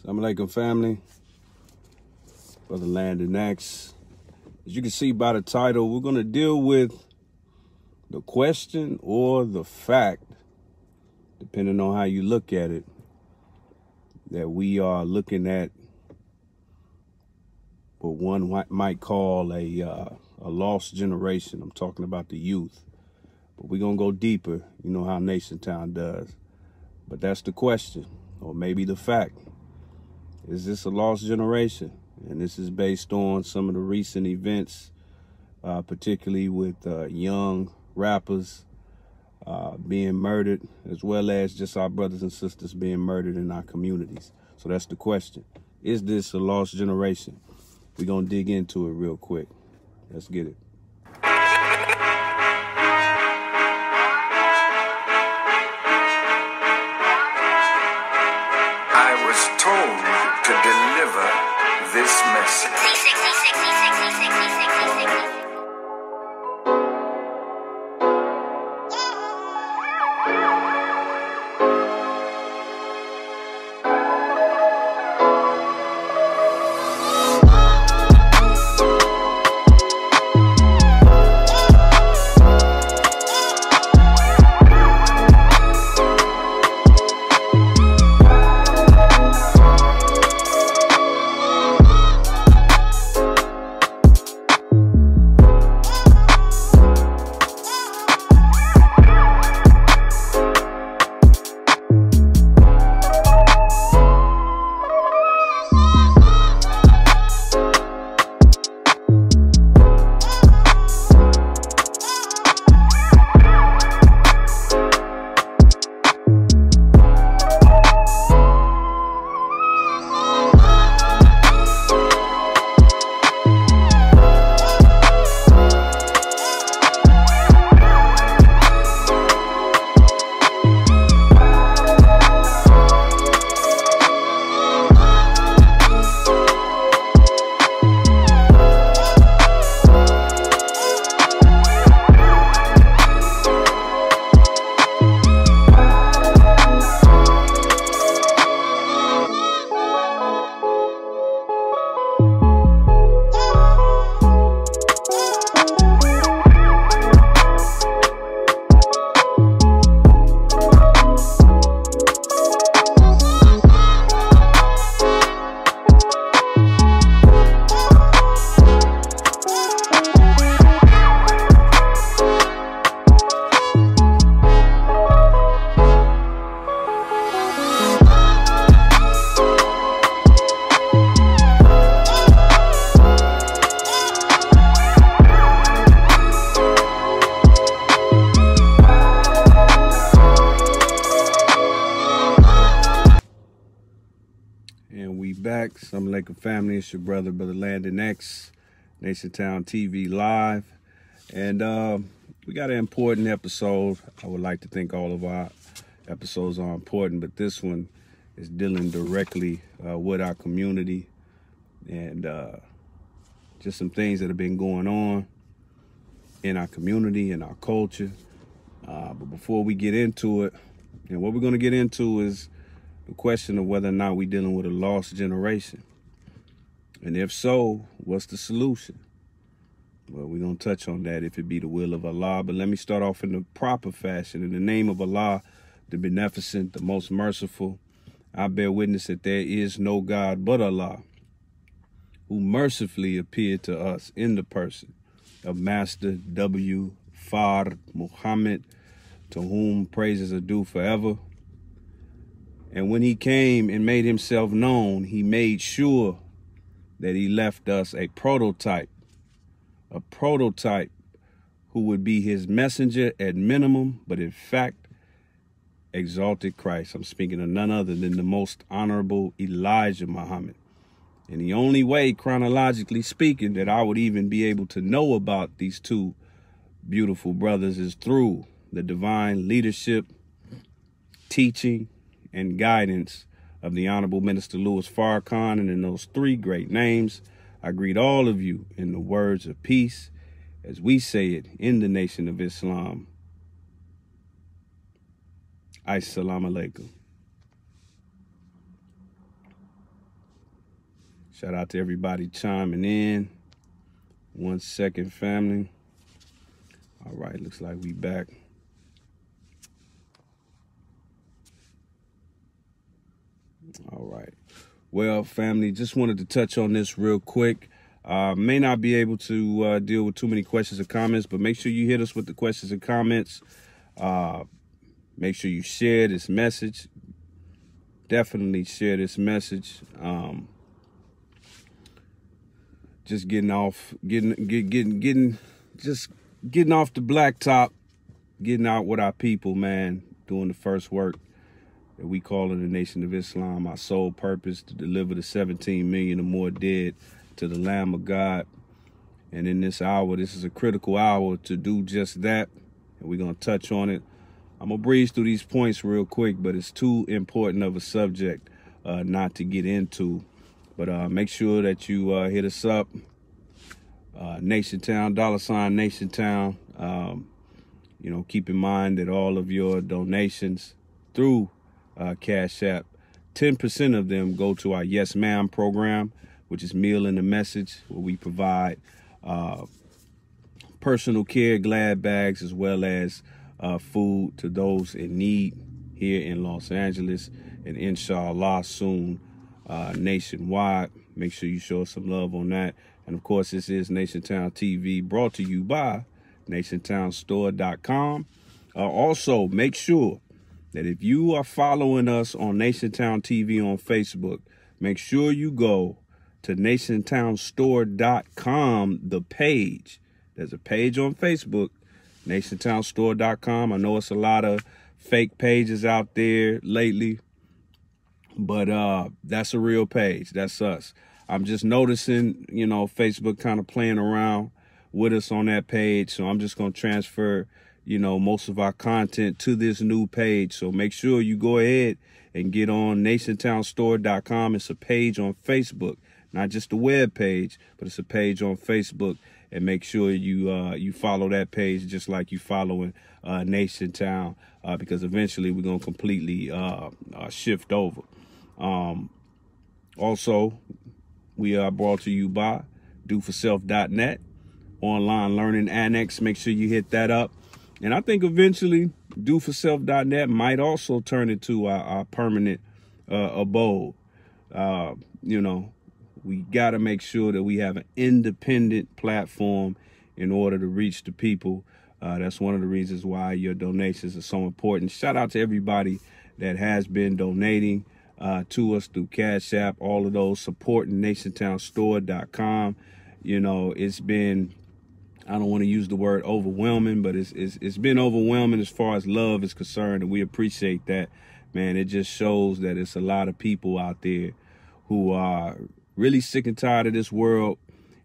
Assalamu alaikum, family. Brother Landon X. As you can see by the title, we're going to deal with the question or the fact, depending on how you look at it, that we are looking at what one might call a lost generation. I'm talking about the youth. But we're going to go deeper. You know how Nation Town does. But that's the question, or maybe the fact. Is this a lost generation? And this is based on some of the recent events, particularly with young rappers being murdered, as well as just our brothers and sisters being murdered in our communities. So that's the question. Is this a lost generation? We're going to dig into it real quick. Let's get it. I was told to deliver this message. Back. Assalamu alaikum, family. It's your brother Landon X, Nation Town TV Live. And we got an important episode. I would like to think all of our episodes are important, but this one is dealing directly with our community and just some things that have been going on in our community and our culture. But before we get into it, and what we're going to get into is the question of whether or not we're dealing with a lost generation. And if so, what's the solution? Well, we're going to touch on that if it be the will of Allah. But let me start off in the proper fashion. In the name of Allah, the beneficent, the most merciful, I bear witness that there is no God but Allah, who mercifully appeared to us in the person of Master W. Fard Muhammad, to whom praises are due forever. And when he came and made himself known, he made sure that he left us a prototype who would be his messenger at minimum, but in fact, exalted Christ. I'm speaking of none other than the most honorable Elijah Muhammad. And the only way, chronologically speaking, that I would even be able to know about these two beautiful brothers is through the divine leadership, teaching, and guidance of the Honorable Minister Louis Farrakhan, and in those three great names, I greet all of you in the words of peace, as we say it in the Nation of Islam. Assalamu alaikum. Shout out to everybody chiming in. 1 second, family. All right, looks like we back. All right. Well, family, just wanted to touch on this real quick. May not be able to deal with too many questions or comments, but make sure you hit us with the questions and comments. Make sure you share this message. Definitely share this message. Just getting off the blacktop, getting out with our people, man, doing the first work that we call in the Nation of Islam, our sole purpose to deliver the 17 million or more dead to the Lamb of God. And in this hour, this is a critical hour to do just that. And we're going to touch on it. I'm going to breeze through these points real quick, but it's too important of a subject not to get into. But make sure that you hit us up. NationTown, $NationTown. Keep in mind that all of your donations through Cash App, 10% of them go to our Yes Ma'am program, which is Meal in the Message, where we provide personal care glad bags as well as food to those in need here in Los Angeles, and inshallah soon nationwide. Make sure you show us some love on that. And of course, this is NationTown TV, brought to you by NationTownStore.com. Also, make sure that if you are following us on NationTown TV on Facebook, make sure you go to NationTownStore.com, the page. There's a page on Facebook, NationTownStore.com. I know it's a lot of fake pages out there lately, but that's a real page. That's us. I'm just noticing, Facebook kind of playing around with us on that page. So I'm just going to transfer, most of our content to this new page. So make sure you go ahead and get on NationTownStore.com. It's a page on Facebook, not just a web page, but it's a page on Facebook. And make sure you follow that page just like you following NationTown, because eventually we're going to completely shift over. Also, we are brought to you by DoForSelf.net, online learning annex. Make sure you hit that up. And I think eventually DoForSelf.net might also turn into our permanent abode. We got to make sure that we have an independent platform in order to reach the people. That's one of the reasons why your donations are so important. Shout out to everybody that has been donating to us through Cash App, all of those supporting NationTownStore.com. It's been, I don't want to use the word overwhelming, but it's been overwhelming as far as love is concerned, and we appreciate that, man. It just shows that it's a lot of people out there who are really sick and tired of this world,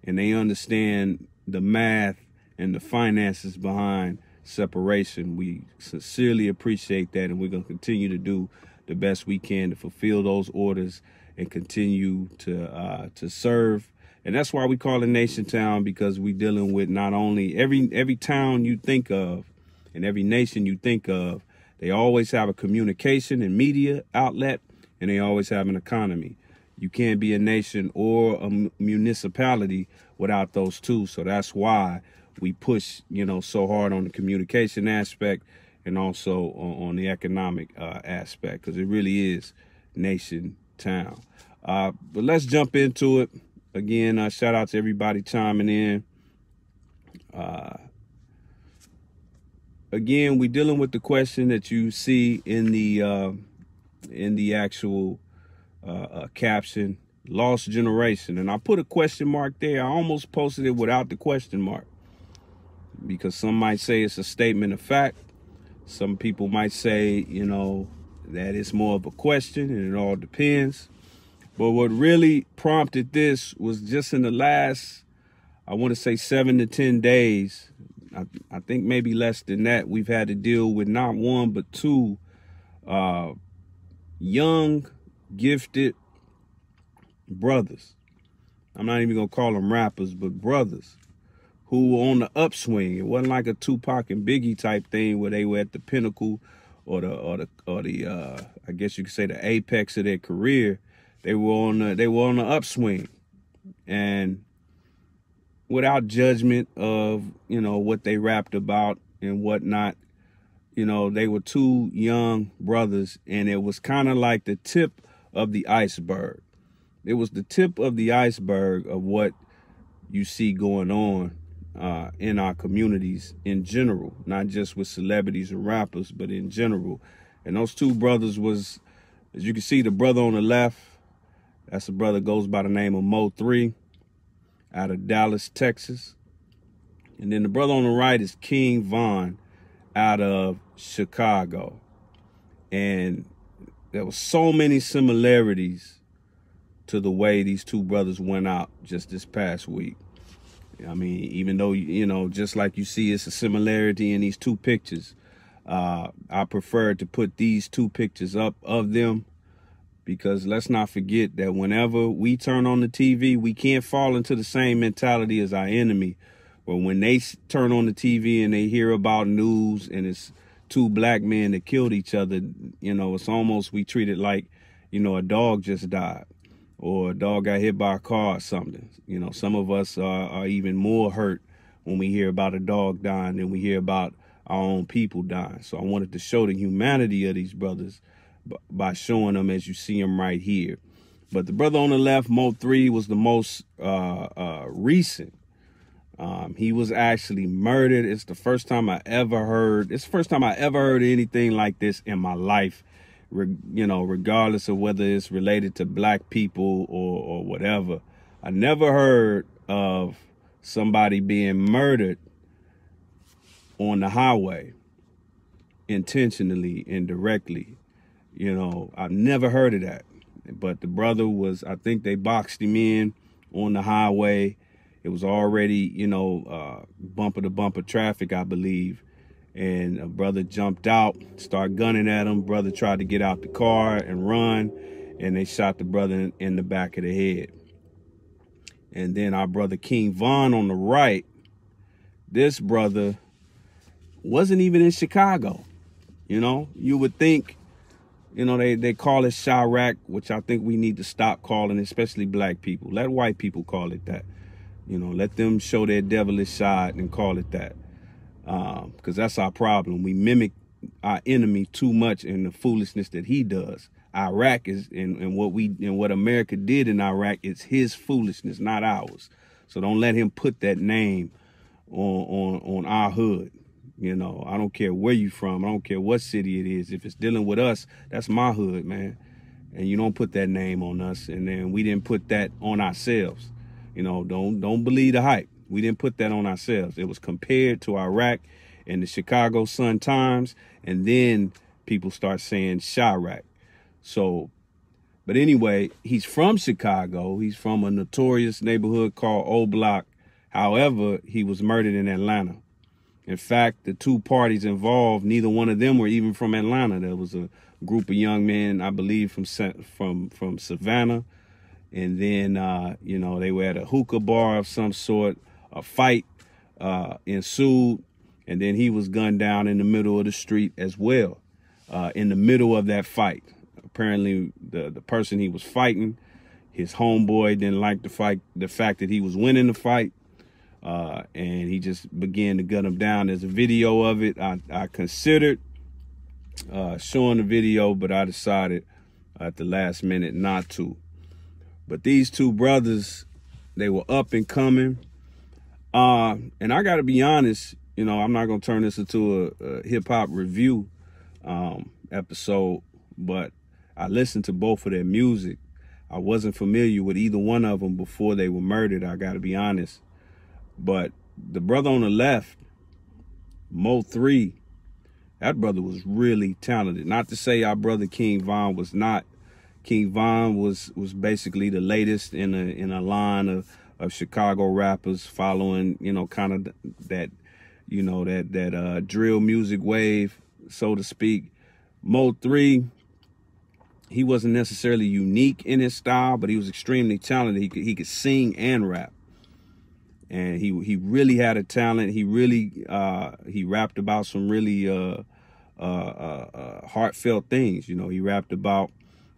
and they understand the math and the finances behind separation. We sincerely appreciate that, and we're going to continue to do the best we can to fulfill those orders and continue to serve. And that's why we call it NationTown, because we're dealing with not only every town you think of and every nation you think of, they always have a communication and media outlet, and they always have an economy. You can't be a nation or a municipality without those two. So that's why we push, so hard on the communication aspect and also on the economic aspect, because it really is NationTown. But let's jump into it. Again, shout out to everybody chiming in. Again, we're dealing with the question that you see in the actual caption, lost generation. And I put a question mark there. I almost posted it without the question mark, because some might say it's a statement of fact. Some people might say, that it's more of a question, and it all depends. But what really prompted this was just in the last, I want to say 7 to 10 days, I think maybe less than that, we've had to deal with not one, but two young, gifted brothers I'm not even gonna call them rappers, but brothers who were on the upswing. It wasn't like a Tupac and Biggie type thing where they were at the pinnacle or the I guess you could say the apex of their career. They were on the upswing, and without judgment of, you know, what they rapped about and whatnot, you know, they were two young brothers, and it was kind of like the tip of the iceberg. It was the tip of the iceberg of what you see going on in our communities in general, not just with celebrities and rappers, but in general. And those two brothers was, as you can see, the brother on the left, that's a brother goes by the name of Mo3 out of Dallas, Texas. And then the brother on the right is King Von out of Chicago. And there were so many similarities to the way these two brothers went out just this past week. I mean, even though, you know, just like you see it's a similarity in these two pictures, I prefer to put these two pictures up of them, because let's not forget that whenever we turn on the TV, we can't fall into the same mentality as our enemy. But when they turn on the TV and they hear about news and it's two black men that killed each other, you know, it's almost we treat it like, you know, a dog just died or a dog got hit by a car or something. You know, some of us are even more hurt when we hear about a dog dying than we hear about our own people dying. So I wanted to show the humanity of these brothers by showing them as you see them right here. But the brother on the left, Mo3, was the most recent. He was actually murdered. It's the first time I ever heard anything like this in my life, you know, regardless of whether it's related to black people or whatever. I never heard of somebody being murdered on the highway intentionally and directly. You know, I've never heard of that. But the brother was, I think they boxed him in on the highway. It was already, you know, bumper to bumper traffic, I believe. And a brother jumped out, started gunning at him. Brother tried to get out the car and run, and they shot the brother in the back of the head. And then our brother King Von on the right, this brother wasn't even in Chicago. You know, you would think, you know, they call it Chirac, which I think we need to stop calling, especially black people. Let white people call it that. You know, let them show their devilish side and call it that. Because that's our problem. We mimic our enemy too much in the foolishness that he does. Iraq is, and what America did in Iraq is his foolishness, not ours. So don't let him put that name on our hood. You know, I don't care where you from. I don't care what city it is. If it's dealing with us, that's my hood, man. And you don't put that name on us. And then we didn't put that on ourselves. You know, don't believe the hype. We didn't put that on ourselves. It was compared to Iraq and the Chicago Sun-Times. And then people start saying Chirac. So, but anyway, he's from Chicago. He's from a notorious neighborhood called Old Block. However, he was murdered in Atlanta. In fact, the two parties involved, neither one of them were even from Atlanta. There was a group of young men, I believe, from Savannah. And then, you know, they were at a hookah bar of some sort. A fight ensued. And then he was gunned down in the middle of the street as well, in the middle of that fight. Apparently, the person he was fighting, his homeboy didn't like the fact that he was winning the fight. And he just began to gun him down. There's a video of it. I considered showing the video, but I decided at the last minute not to. But these two brothers, they were up and coming. And I got to be honest, you know, I'm not going to turn this into a hip-hop review episode, but I listened to both of their music. I wasn't familiar with either one of them before they were murdered, I got to be honest. But the brother on the left, Mo3, that brother was really talented. Not to say our brother King Von was not. King Von was basically the latest in a line of Chicago rappers following, you know, kind of that, you know, that drill music wave, so to speak. Mo3 he wasn't necessarily unique in his style, but he was extremely talented. He could sing and rap. And he really had a talent. He really he rapped about some really heartfelt things. You know, he rapped about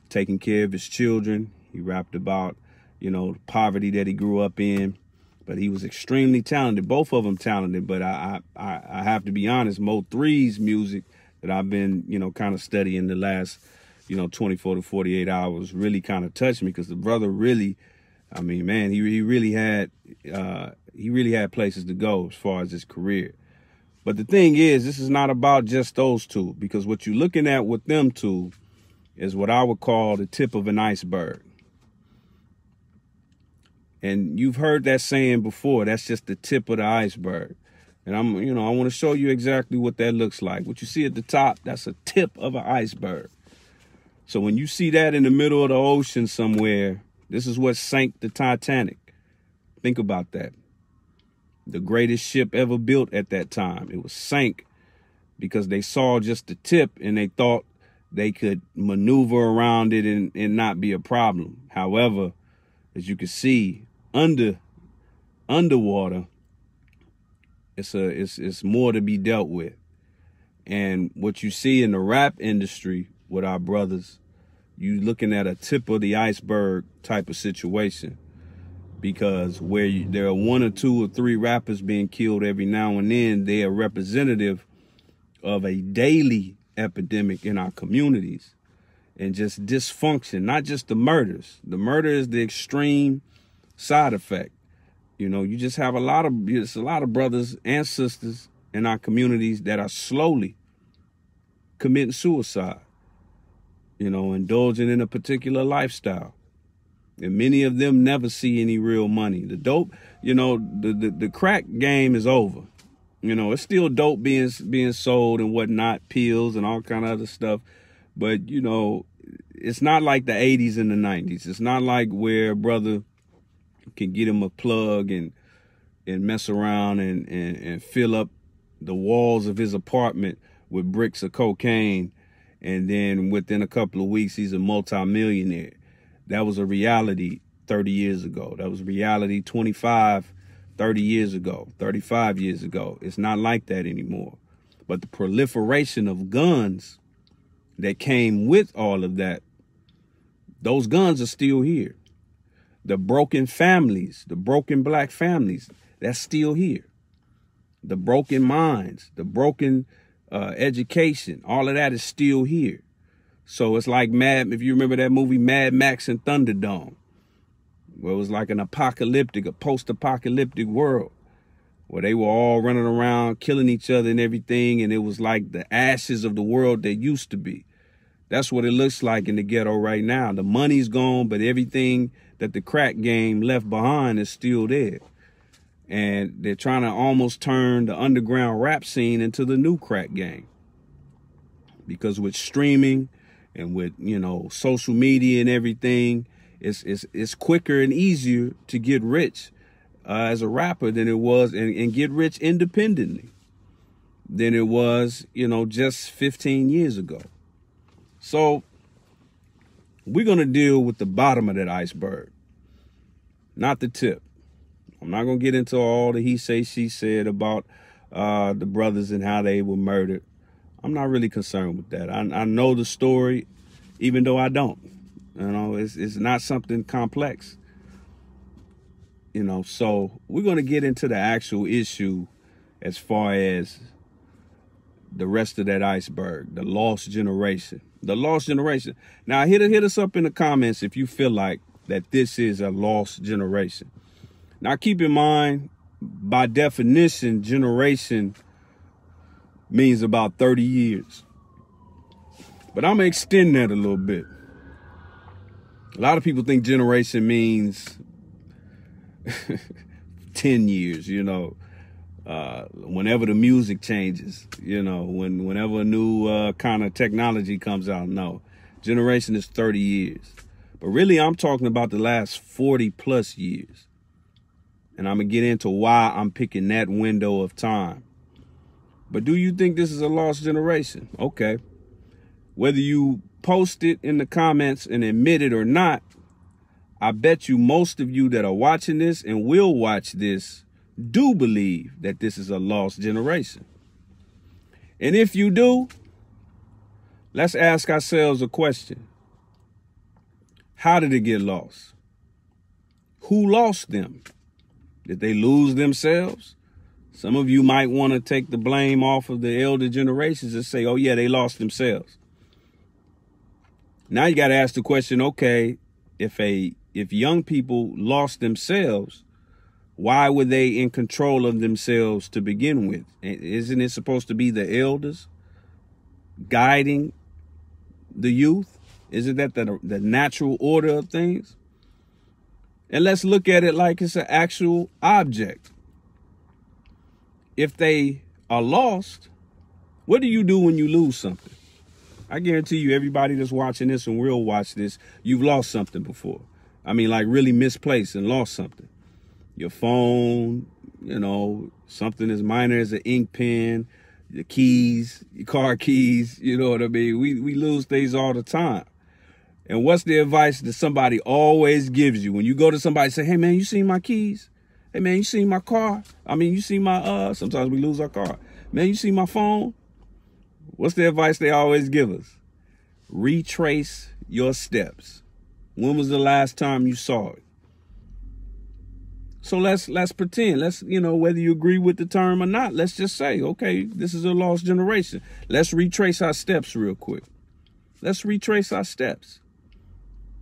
taking care of his children. He rapped about, you know, the poverty that he grew up in. But he was extremely talented. Both of them talented. But I have to be honest, Mo3's music that I've been, you know, kind of studying the last, you know, 24 to 48 hours really kind of touched me, because the brother really, I mean, man, he really had places to go as far as his career. But the thing is, this is not about just those two, because what you're looking at with them two is what I would call the tip of an iceberg. And you've heard that saying before, that's just the tip of the iceberg. And I want to show you exactly what that looks like. What you see at the top, that's a tip of an iceberg. So when you see that in the middle of the ocean somewhere, this is what sank the Titanic. Think about that. The greatest ship ever built at that time. It was sank because they saw just the tip and they thought they could maneuver around it and not be a problem. However, as you can see, underwater, it's more to be dealt with. And what you see in the rap industry with our brothers, you looking at a tip of the iceberg type of situation, because where there are 1 or 2 or 3 rappers being killed every now and then, they are representative of a daily epidemic in our communities, and just dysfunction, not just the murders. The murder is the extreme side effect. You know, you just have a lot of brothers and sisters in our communities that are slowly committing suicide, you know, indulging in a particular lifestyle. And many of them never see any real money. The dope, you know, the crack game is over. You know, it's still dope being sold and whatnot, pills and all kind of other stuff. But, you know, it's not like the 80s and the 90s. It's not like where a brother can get him a plug and mess around and fill up the walls of his apartment with bricks of cocaine, and then within a couple of weeks he's a multimillionaire. That was a reality 30 years ago. That was reality 25, 30 years ago, 35 years ago. It's not like that anymore. But the proliferation of guns that came with all of that, those guns are still here. The broken families, the broken black families, that's still here. The broken minds, the broken education, all of that is still here. So it's like if you remember that movie Mad Max and Thunderdome, where it was like a post-apocalyptic world, where they were all running around killing each other and everything, and it was like the ashes of the world that used to be. That's what it looks like in the ghetto right now. The money's gone, but everything that the crack game left behind is still there. And they're trying to almost turn the underground rap scene into the new crack game. Because with streaming and with, you know, social media and everything, it's quicker and easier to get rich as a rapper than it was, and get rich independently than it was, you know, just 15 years ago. So we're going to deal with the bottom of that iceberg, not the tip. I'm not going to get into all the he say, she said about the brothers and how they were murdered. I'm not really concerned with that. I know the story, even though I don't. You know, it's not something complex. You know, so we're going to get into the actual issue as far as the rest of that iceberg, the lost generation. The lost generation. Now, hit us up in the comments if you feel like that this is a lost generation. Now, keep in mind, by definition, generation means about 30 years. But I'm going to extend that a little bit. A lot of people think generation means 10 years, you know, whenever the music changes, you know, whenever a new kind of technology comes out. No, generation is 30 years. But really, I'm talking about the last 40 plus years. And I'm going to get into why I'm picking that window of time. But do you think this is a lost generation? Okay. Whether you post it in the comments and admit it or not, I bet you most of you that are watching this and will watch this do believe that this is a lost generation. And if you do, let's ask ourselves a question. How did it get lost? Who lost them? Did they lose themselves? Some of you might want to take the blame off of the elder generations and say, oh yeah, they lost themselves. Now you got to ask the question, okay, if young people lost themselves, why were they in control of themselves to begin with? Isn't it supposed to be the elders guiding the youth? Isn't that the natural order of things? And let's look at it like it's an actual object. If they are lost, what do you do when you lose something? I guarantee you, everybody that's watching this and will watch this, you've lost something before. I mean, like really misplaced and lost something. Your phone, you know, something as minor as an ink pen, your keys, your car keys, you know what I mean? We lose things all the time. And what's the advice that somebody always gives you? When you go to somebody and say, hey man, you seen my keys? Hey man, you seen my car? I mean, you see my, sometimes we lose our car. Man, you see my phone? What's the advice they always give us? Retrace your steps. When was the last time you saw it? So let's pretend, whether you agree with the term or not, let's just say, okay, this is a lost generation. Let's retrace our steps real quick. Let's retrace our steps.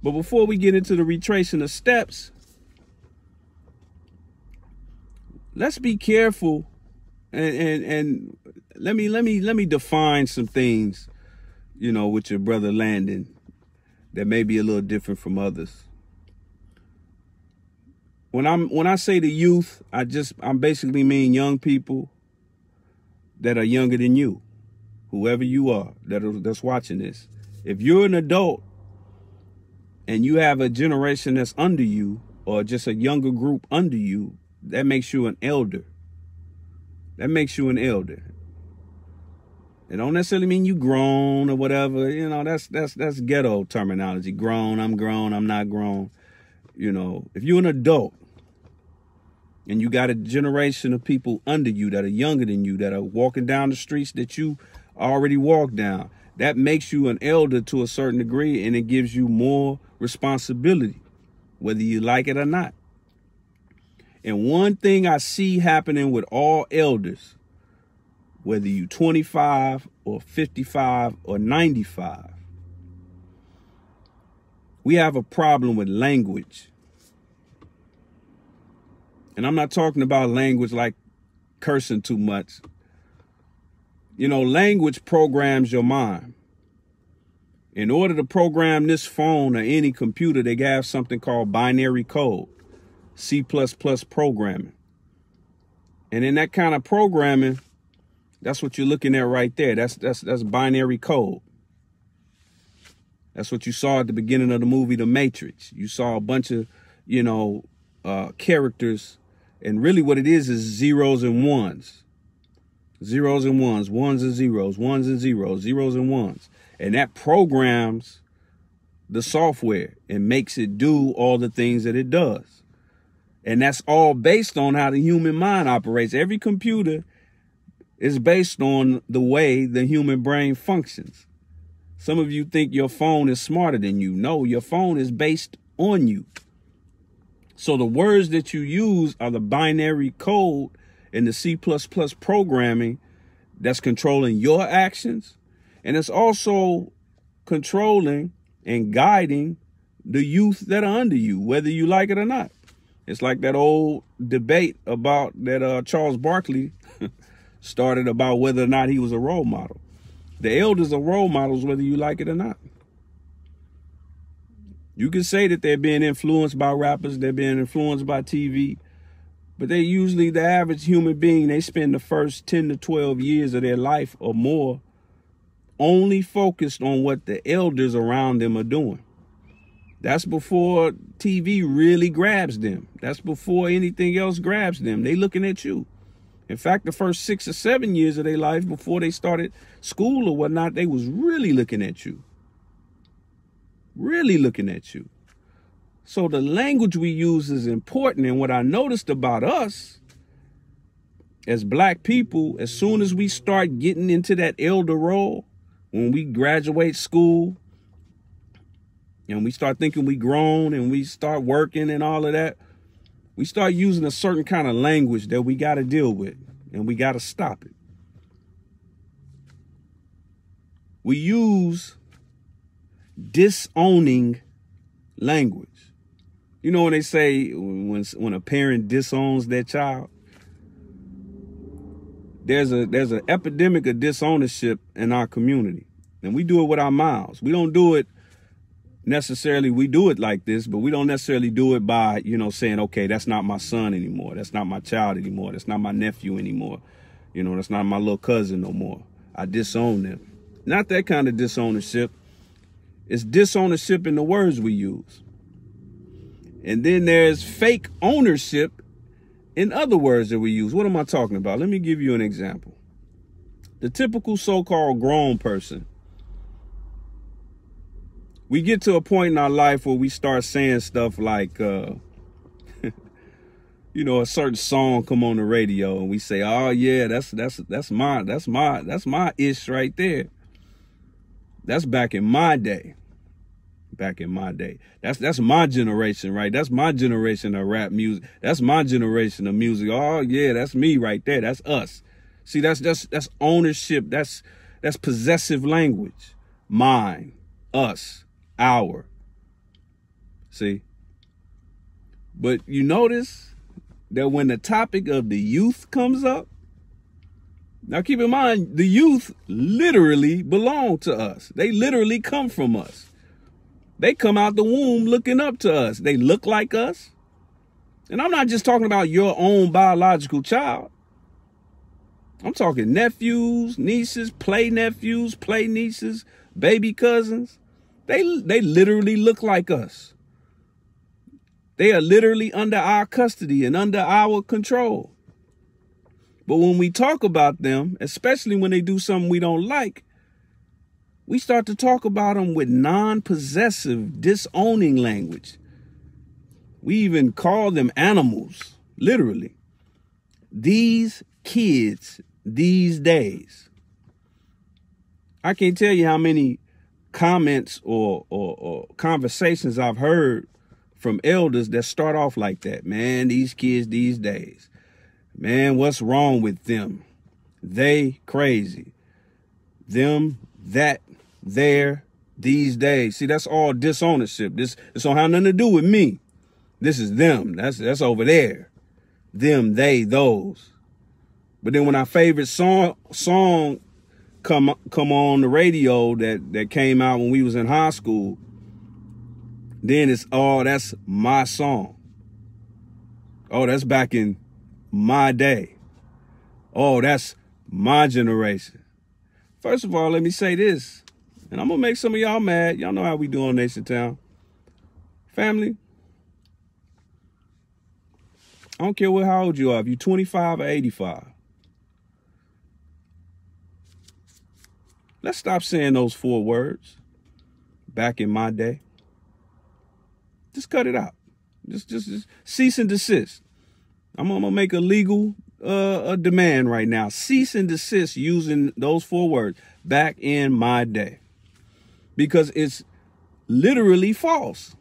But before we get into the retracing of steps, let's be careful and let me define some things, with your brother Landon that may be a little different from others. When I say the youth, I basically mean young people that are younger than you, whoever you are that's watching this. If you're an adult and you have a generation that's under you or just a younger group under you, that makes you an elder. That makes you an elder. It don't necessarily mean you grown or whatever. That's ghetto terminology. Grown, I'm not grown. If you're an adult and you got a generation of people under you that are younger than you, that are walking down the streets that you already walked down, that makes you an elder to a certain degree, and it gives you more responsibility, whether you like it or not. And one thing I see happening with all elders, whether you 25 or 55 or 95, we have a problem with language. And I'm not talking about language like cursing too much. Language programs your mind. In order to program this phone or any computer, they have something called binary code, C++ programming. And in that kind of programming, that's what you're looking at right there. That's binary code. That's what you saw at the beginning of the movie, The Matrix. You saw a bunch of, characters. And really what it is zeros and ones. Zeros and ones, ones and zeros, ones and zeros, zeros and ones. And that programs the software and makes it do all the things that it does. And that's all based on how the human mind operates. Every computer is based on the way the human brain functions. Some of you think your phone is smarter than you. No, your phone is based on you. So the words that you use are the binary code in the C++ programming that's controlling your actions. And it's also controlling and guiding the youth that are under you, whether you like it or not. It's like that old debate about that Charles Barkley started about whether or not he was a role model. The elders are role models, whether you like it or not. You can say that they're being influenced by rappers, they're being influenced by TV, but they usually, the average human being, they spend the first 10 to 12 years of their life or more only focused on what the elders around them are doing. That's before TV really grabs them. That's before anything else grabs them. They looking at you. In fact, the first 6 or 7 years of their life before they started school or whatnot, they was really looking at you. really looking at you. So the language we use is important. And what I noticed about us as black people, as soon as we start getting into that elder role, when we graduate school and we start thinking we grown and we start working and all of that, we start using a certain kind of language that we got to deal with, and we got to stop it. We use disowning language. You know when they say when a parent disowns their child, there's an epidemic of disownership in our community, and we do it with our mouths. We don't do it necessarily. We do it like this, but we don't necessarily do it by, saying, okay, that's not my son anymore. That's not my child anymore. That's not my nephew anymore. That's not my little cousin no more. I disown them. Not that kind of disownership. It's disownership in the words we use. And then there's fake ownership in other words that we use. What am I talking about? Let me give you an example. The typical so-called grown person. We get to a point in our life where we start saying stuff like, a certain song come on the radio and we say, oh yeah, that's my ish right there. That's back in my day. Back in my day. That's my generation, right? That's my generation of rap music. That's my generation of music. Oh yeah, that's me right there. That's us. See, that's ownership. That's possessive language. Mine, us, our. See? But you notice that when the topic of the youth comes up, now keep in mind, the youth literally belong to us. They literally come from us. They come out the womb looking up to us. They look like us. And I'm not just talking about your own biological child. I'm talking nephews, nieces, play nephews, play nieces, baby cousins. They literally look like us. They are literally under our custody and under our control. But when we talk about them, especially when they do something we don't like, we start to talk about them with non-possessive, disowning language. We even call them animals, literally. These kids these days. I can't tell you how many comments or conversations I've heard from elders that start off like that. Man, these kids these days. Man, what's wrong with them? They crazy. Them, that, there, these days. See, that's all disownership. This don't have nothing to do with me. This is them. That's over there. Them, they, those. But then when our favorite song come on the radio that came out when we was in high school, then it's, oh, that's my song. Oh, that's back in my day. Oh, that's my generation. First of all, let me say this, and I'm going to make some of y'all mad. Y'all know how we do on Nation Town. Family, I don't care how old you are, if you're 25 or 85. Let's stop saying those 4 words. Back in my day. Just cut it out. Just cease and desist. I'm gonna make a legal demand right now. Cease and desist using those 4 words. Back in my day. Because it's literally false.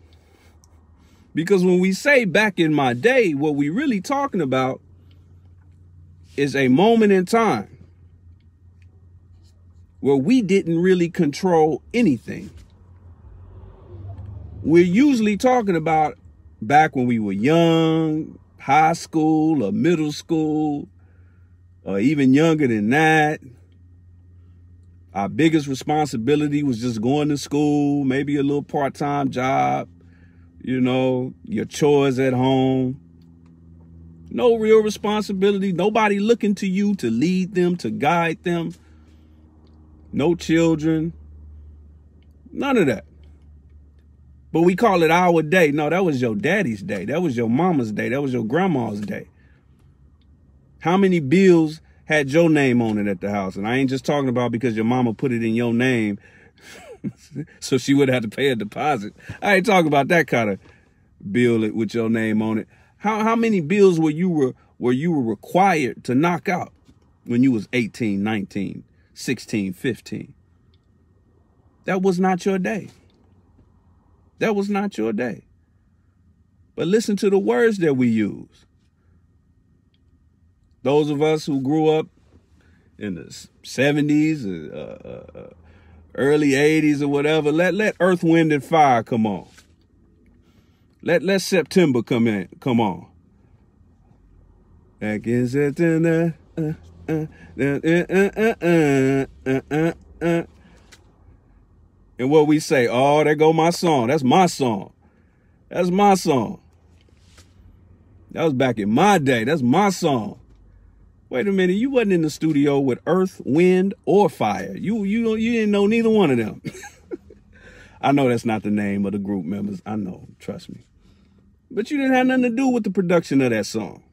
Because when we say back in my day, what we really talking about is a moment in time where we didn't really control anything. We're usually talking about back when we were young, high school or middle school, or even younger than that. Our biggest responsibility was just going to school, maybe a little part-time job, your chores at home. No real responsibility. Nobody looking to you to lead them, to guide them. No children. None of that. But we call it our day. No, that was your daddy's day. That was your mama's day. That was your grandma's day. How many bills had your name on it at the house? And I ain't just talking about because your mama put it in your name. So she would have to pay a deposit. I ain't talking about that kind of bill with your name on it. How many bills were you required to knock out when you was 18, 19, 16, 15? That was not your day. That was not your day. But listen to the words that we use. Those of us who grew up in the 70s, early 80s or whatever, let Earth, Wind, and Fire come on. Let September come on. Back in September. And what we say, oh, there go my song. That's my song. That's my song. That was back in my day. That's my song. Wait a minute, you wasn't in the studio with Earth, Wind, or Fire. You didn't know neither one of them. I know that's not the name of the group members. I know, trust me. But you didn't have nothing to do with the production of that song.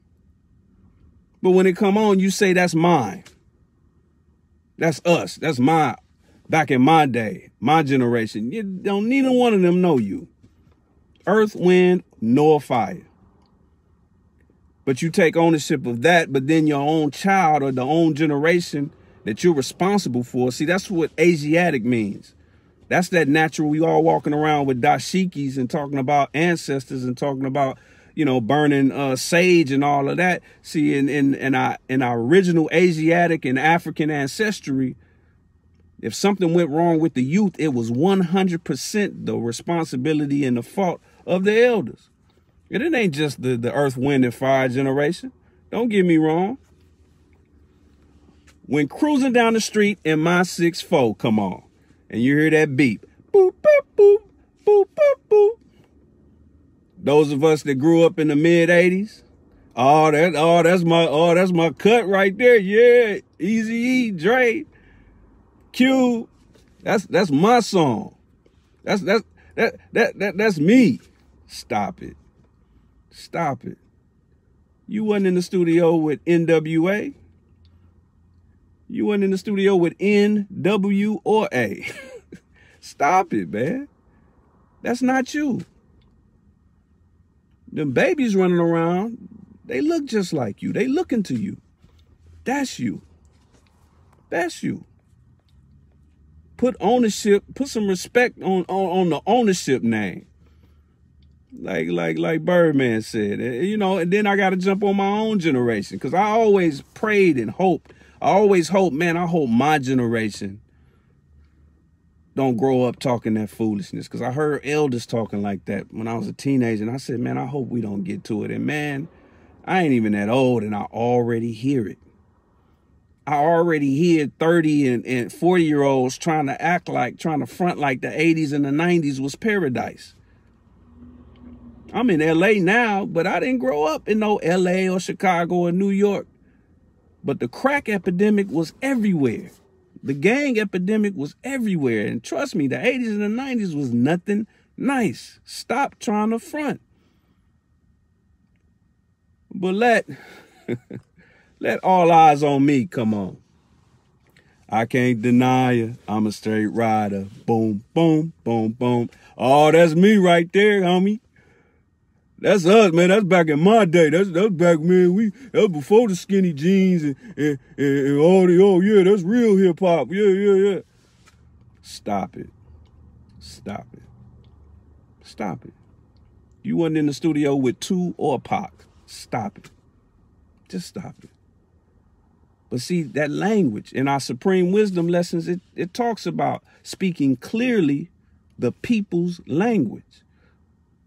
But when it come on, you say that's mine. That's us. That's back in my day, my generation. You don't, neither one of them know you. Earth, Wind, nor Fire. But you take ownership of that, but then your own child or the own generation that you're responsible for. See, that's what Asiatic means. That's that natural. We all walking around with dashikis and talking about ancestors and talking about, you know, burning sage and all of that. See, in our original Asiatic and African ancestry, if something went wrong with the youth, it was 100% the responsibility and the fault of the elders. And it ain't just the Earth, Wind, and Fire generation. Don't get me wrong. When cruising down the street in my 6'4", come on, and you hear that beep, boop, boop, boop, boop, boop, boop. Those of us that grew up in the mid-'80s, that's my cut right there. Yeah, Eazy-E, Dre, Q. That's my song. That's me. Stop it. Stop it. You wasn't in the studio with NWA. You wasn't in the studio with NW or A. Stop it, man. That's not you. Them babies running around, they look just like you. They looking to you. That's you. That's you. Put ownership, put some respect on the ownership name. Like Birdman said, you know, and then I got to jump on my own generation because I always prayed and hoped. I always hope, man, I hope my generation don't grow up talking that foolishness because I heard elders talking like that when I was a teenager. And I said, man, I hope we don't get to it. And man, I ain't even that old and I already hear it. I already hear 30 and 40-year-olds trying to front like the 80s and the 90s was paradise. I'm in LA now, but I didn't grow up in no LA or Chicago or New York. But the crack epidemic was everywhere. The gang epidemic was everywhere. And trust me, the 80s and the 90s was nothing nice. Stop trying to front. But let all eyes on me, come on. I can't deny you. I'm a straight rider. Boom, boom, boom, boom. Oh, that's me right there, homie. That's us, man. That's back in my day. That's back, man. That was before the skinny jeans and all the, oh yeah, that's real hip hop. Yeah. Stop it. Stop it. Stop it. You wasn't in the studio with 2 or Pac. Stop it. Just stop it. But see, that language in our Supreme Wisdom lessons, it talks about speaking clearly the people's language.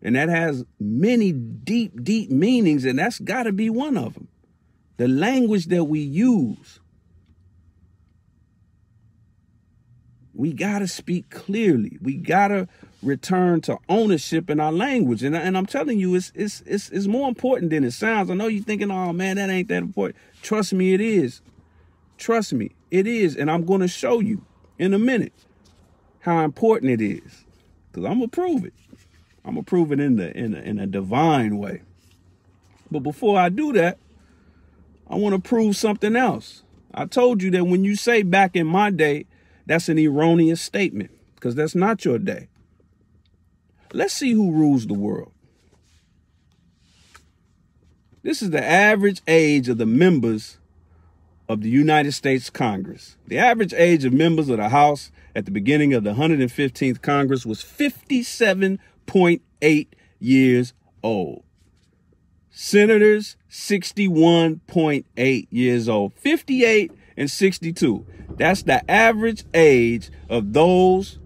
And that has many deep, deep meanings, and that's got to be one of them. The language that we use. We got to speak clearly. We got to return to ownership in our language. And I'm telling you, it's more important than it sounds. I know you're thinking, oh, man, that ain't that important. Trust me, it is. Trust me, it is. And I'm going to show you in a minute how important it is. Because I'm going to prove it. I'm going to prove it in a divine way. But before I do that, I want to prove something else. I told you that when you say back in my day, that's an erroneous statement. because that's not your day. Let's see who rules the world. This is the average age of the members of the United States Congress. The average age of members of the House at the beginning of the 115th Congress was 57.8 years old. Senators, 61.8 years old. 58 and 62. That's the average age of those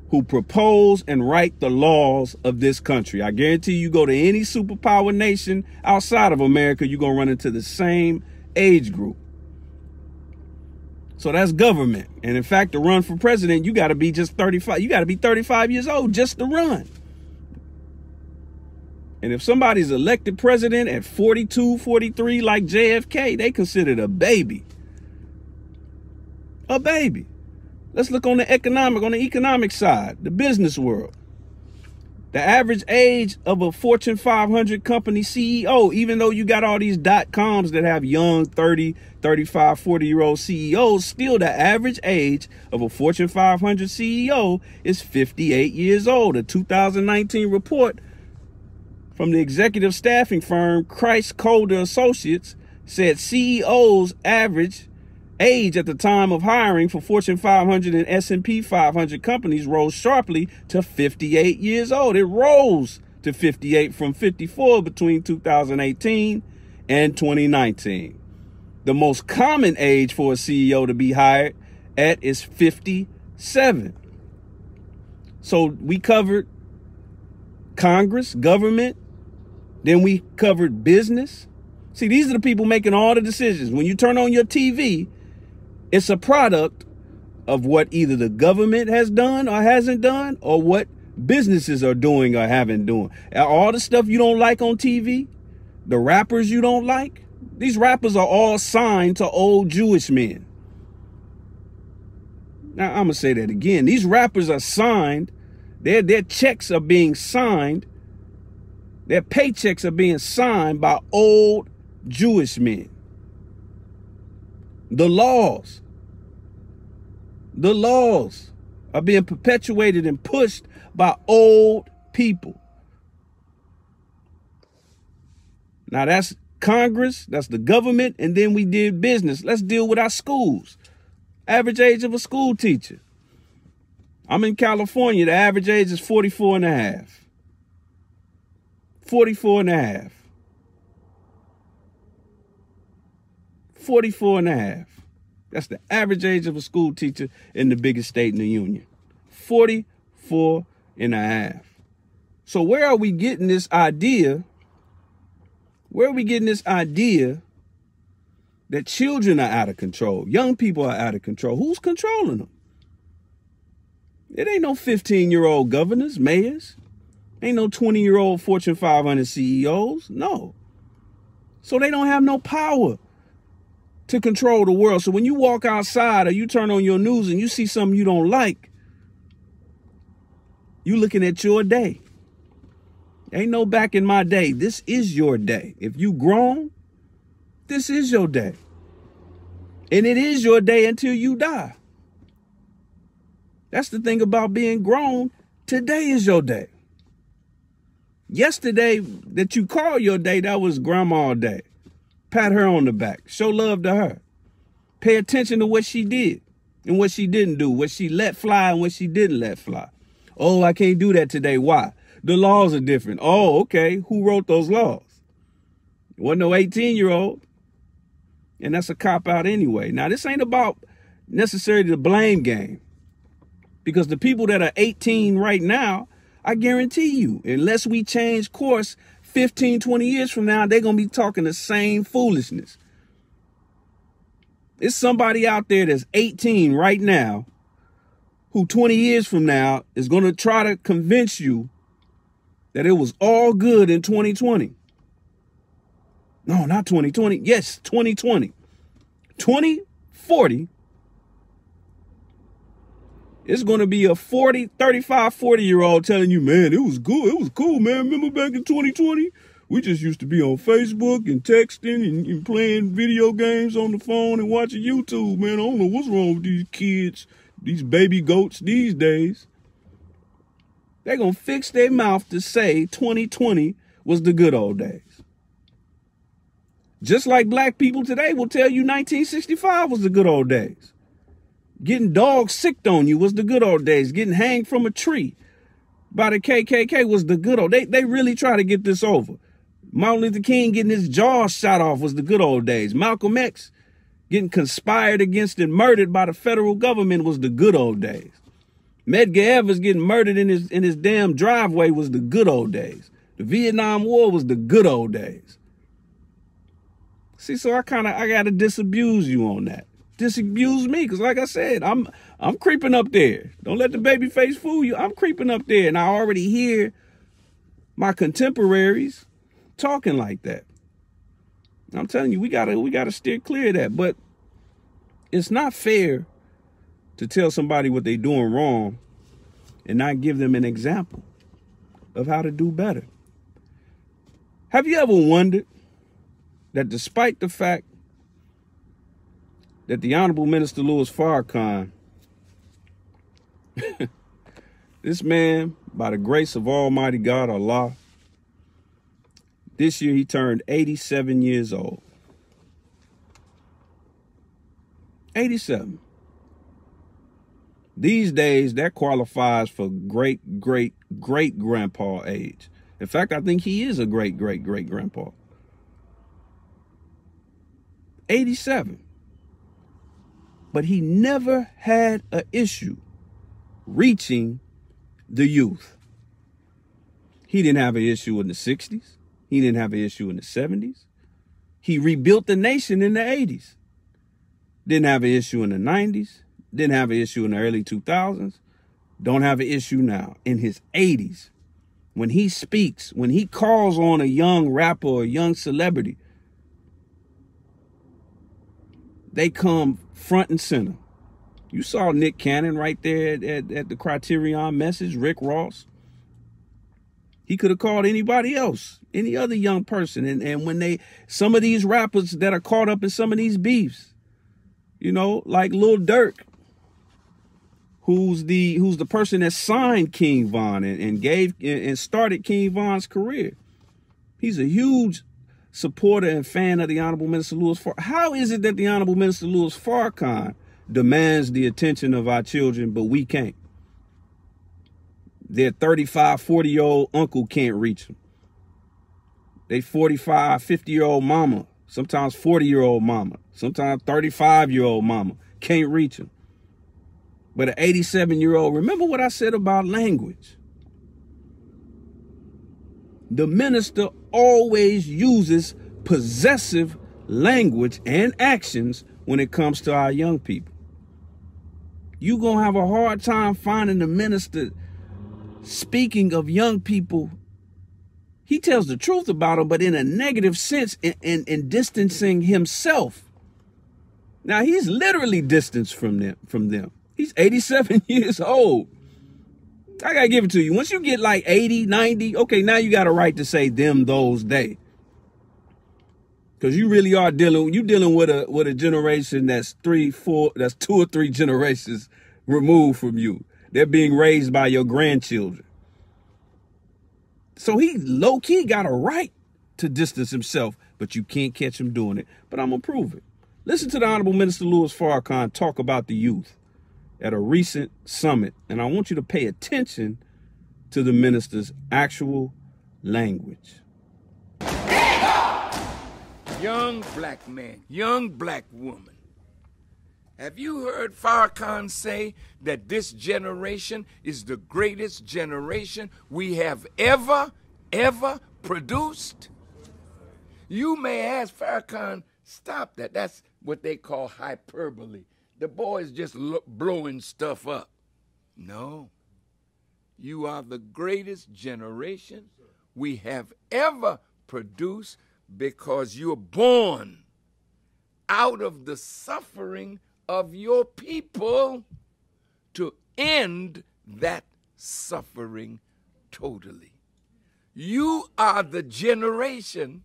who propose and write the laws of this country. I guarantee you go to any superpower nation outside of America, you're going to run into the same age group. So that's government. And in fact, to run for president, you got to be just 35. You got to be 35 years old just to run. And if somebody's elected president at 42, 43, like JFK, they considered a baby. A baby. Let's look on the economic side, the business world. The average age of a Fortune 500 company CEO, even though you got all these .coms that have young 30, 35, 40-year-old CEOs, still the average age of a Fortune 500 CEO is 58 years old. A 2019 report from the executive staffing firm Christ Colder Associates said CEOs average age at the time of hiring for Fortune 500 and S&P 500 companies rose sharply to 58 years old. It rose to 58 from 54 between 2018 and 2019. The most common age for a CEO to be hired at is 57. So we covered Congress, government, then we covered business. See, these are the people making all the decisions. When you turn on your TV, it's a product of what either the government has done or hasn't done, or what businesses are doing or haven't done. All the stuff you don't like on TV, the rappers you don't like, these rappers are all signed to old Jewish men. Now, I'm going to say that again. These rappers are signed. Their checks are being signed. Their paychecks are being signed by old Jewish men. The laws are being perpetuated and pushed by old people. Now that's Congress, that's the government, and then we did business. Let's deal with our schools. Average age of a school teacher. I'm in California. The average age is 44 and a half. 44 and a half. 44 and a half. That's the average age of a school teacher in the biggest state in the union. 44 and a half. So where are we getting this idea? Where are we getting this idea that children are out of control? Young people are out of control. Who's controlling them? It ain't no 15-year-old governors, mayors. Ain't no 20-year-old Fortune 500 CEOs. No. So they don't have no power to control the world. So when you walk outside or you turn on your news and you see something you don't like, you looking at your day. Ain't no back in my day. This is your day. If you grown, this is your day. And it is your day until you die. That's the thing about being grown. Today is your day. Yesterday that you call your day, that was grandma's day. Pat her on the back. Show love to her. Pay attention to what she did and what she didn't do, what she let fly and what she didn't let fly. Oh, I can't do that today. Why? The laws are different. Oh, okay. Who wrote those laws? It wasn't no 18-year-old. And that's a cop-out anyway. Now, this ain't about necessarily the blame game. Because the people that are 18 right now, I guarantee you, unless we change course 15, 20 years from now, they're going to be talking the same foolishness. It's somebody out there that's 18 right now who 20 years from now is going to try to convince you that it was all good in 2020. No, not 2020. Yes, 2020. 2040. It's going to be a 35, 40-year-old telling you, man, it was good. It was cool, man. Remember back in 2020? We just used to be on Facebook and texting and playing video games on the phone and watching YouTube, man. I don't know what's wrong with these kids these baby goats these days, they're going to fix their mouth to say 2020 was the good old days. Just like black people today will tell you 1965 was the good old days. Getting dogs sicked on you was the good old days. Getting hanged from a tree by the KKK was the good old. They really try to get this over. Martin Luther King getting his jaw shot off was the good old days. Malcolm X getting conspired against and murdered by the federal government was the good old days. Medgar Evers getting murdered in his damn driveway was the good old days. The Vietnam War was the good old days. See, so I gotta disabuse you on that. Disabuse me, because like I said, I'm creeping up there. Don't let the baby face fool you. I'm creeping up there, and I already hear my contemporaries talking like that. I'm telling you, we gotta steer clear of that. But it's not fair to tell somebody what they're doing wrong and not give them an example of how to do better. Have you ever wondered that despite the fact that the Honorable Minister Louis Farrakhan, this man, by the grace of Almighty God, Allah, this year he turned 87 years old. 87. These days, that qualifies for great-great-great-grandpa age. In fact, I think he is a great-great-great-grandpa. 87. But he never had an issue reaching the youth. He didn't have an issue in the 60s. He didn't have an issue in the 70s. He rebuilt the nation in the 80s. Didn't have an issue in the 90s. Didn't have an issue in the early 2000s. Don't have an issue now. In his 80s, when he speaks, when he calls on a young rapper or a young celebrity, they come front and center. You saw Nick Cannon right there at the Criterion Message, Rick Ross. He could have called anybody else, any other young person. And when some of these rappers that are caught up in some of these beefs, you know, like Lil Durk, who's the person that signed King Von and started King Von's career. He's a huge supporter and fan of the Honorable Minister Louis Farrakhan. How is it that the Honorable Minister Louis Farrakhan demands the attention of our children, but we can't? Their 35, 40-year-old uncle can't reach them. They 45, 50-year-old mama, sometimes 40-year-old mama, sometimes 35-year-old mama can't reach them. But an 87-year-old, remember what I said about language. The minister always uses possessive language and actions when it comes to our young people. You're going to have a hard time finding the minister speaking of young people. He tells the truth about them, but in a negative sense, in distancing himself. Now, he's literally distanced from them. He's 87 years old. I got to give it to you. Once you get like 80, 90, okay, now you got a right to say them, those, they. Because you really are dealing with a generation that's 2 or 3 generations removed from you. They're being raised by your grandchildren. So he low-key got a right to distance himself, but you can't catch him doing it. But I'm going to prove it. Listen to the Honorable Minister Louis Farrakhan talk about the youth at a recent summit. And I want you to pay attention to the minister's actual language. Young black man, young black woman. Have you heard Farrakhan say that this generation is the greatest generation we have ever produced? You may ask Farrakhan, stop that. That's what they call hyperbole. The boy's just blowing stuff up. No. You are the greatest generation we have ever produced because you're born out of the suffering of your people to end that suffering totally. You are the generation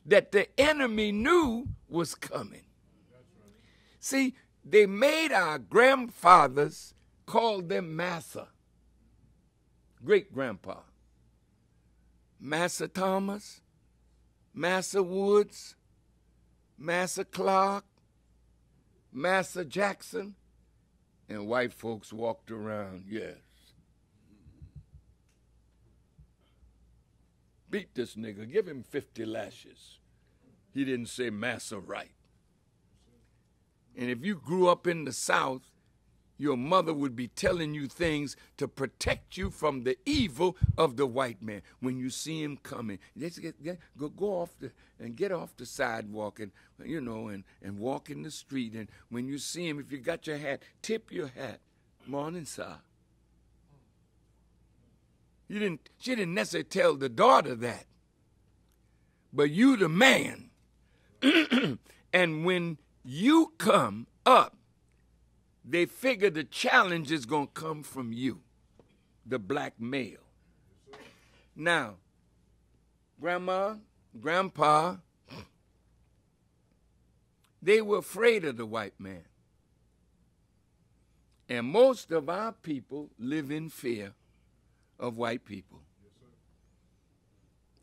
that the enemy knew was coming. See, they made our grandfathers call them Massa, great-grandpa. Massa Thomas, Massa Woods, Massa Clark, Massa Jackson, and white folks walked around, yes. Beat this nigga, give him 50 lashes. He didn't say Massa right. And if you grew up in the South, your mother would be telling you things to protect you from the evil of the white man. When you see him coming, go off and get off the sidewalk and, you know, and walk in the street. And when you see him, if you got your hat, tip your hat. Morning, sir. She didn't necessarily tell the daughter that. But you the man. And when you come up, they figure the challenge is going to come from you, the black male. Now, grandma, grandpa, they were afraid of the white man. And most of our people live in fear of white people.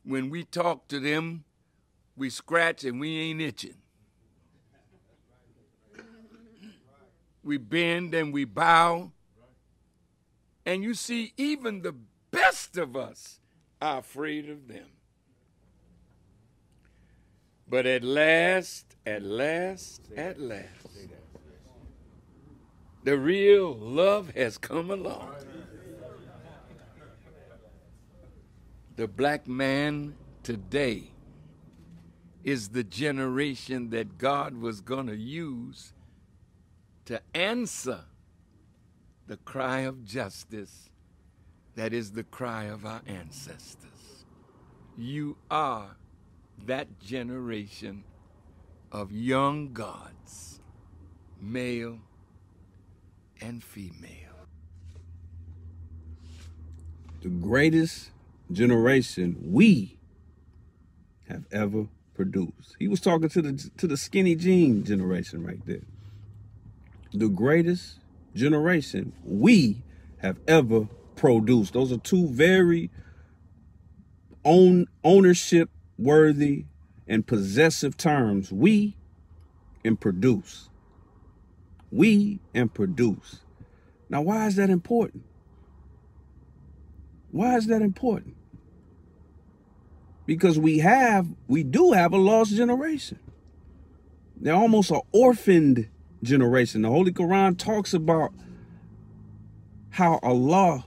When we talk to them, we scratch and we ain't itching. We bend and we bow. And you see, even the best of us are afraid of them. But at last, the real love has come along. The black man today is the generation that God was going to use to answer the cry of justice that is the cry of our ancestors. You are that generation of young gods, male and female. The greatest generation we have ever produced. He was talking to the skinny jean generation right there. The greatest generation we have ever produced. Those are two very ownership worthy and possessive terms. We and produce. We and produce. Now, why is that important? Why is that important? Because we do have a lost generation. They're almost an orphaned generation. The Holy Quran talks about how Allah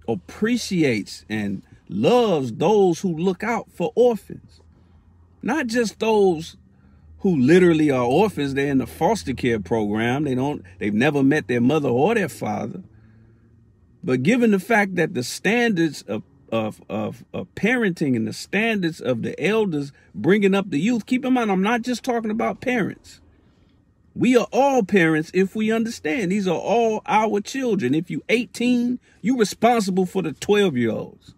appreciates and loves those who look out for orphans. Not just those who literally are orphans. They're in the foster care program. They've never met their mother or their father. But given the fact that the standards of parenting and the standards of the elders bringing up the youth, keep in mind, I'm not just talking about parents. We are all parents if we understand. These are all our children. If you're 18, you're responsible for the 12-year-olds.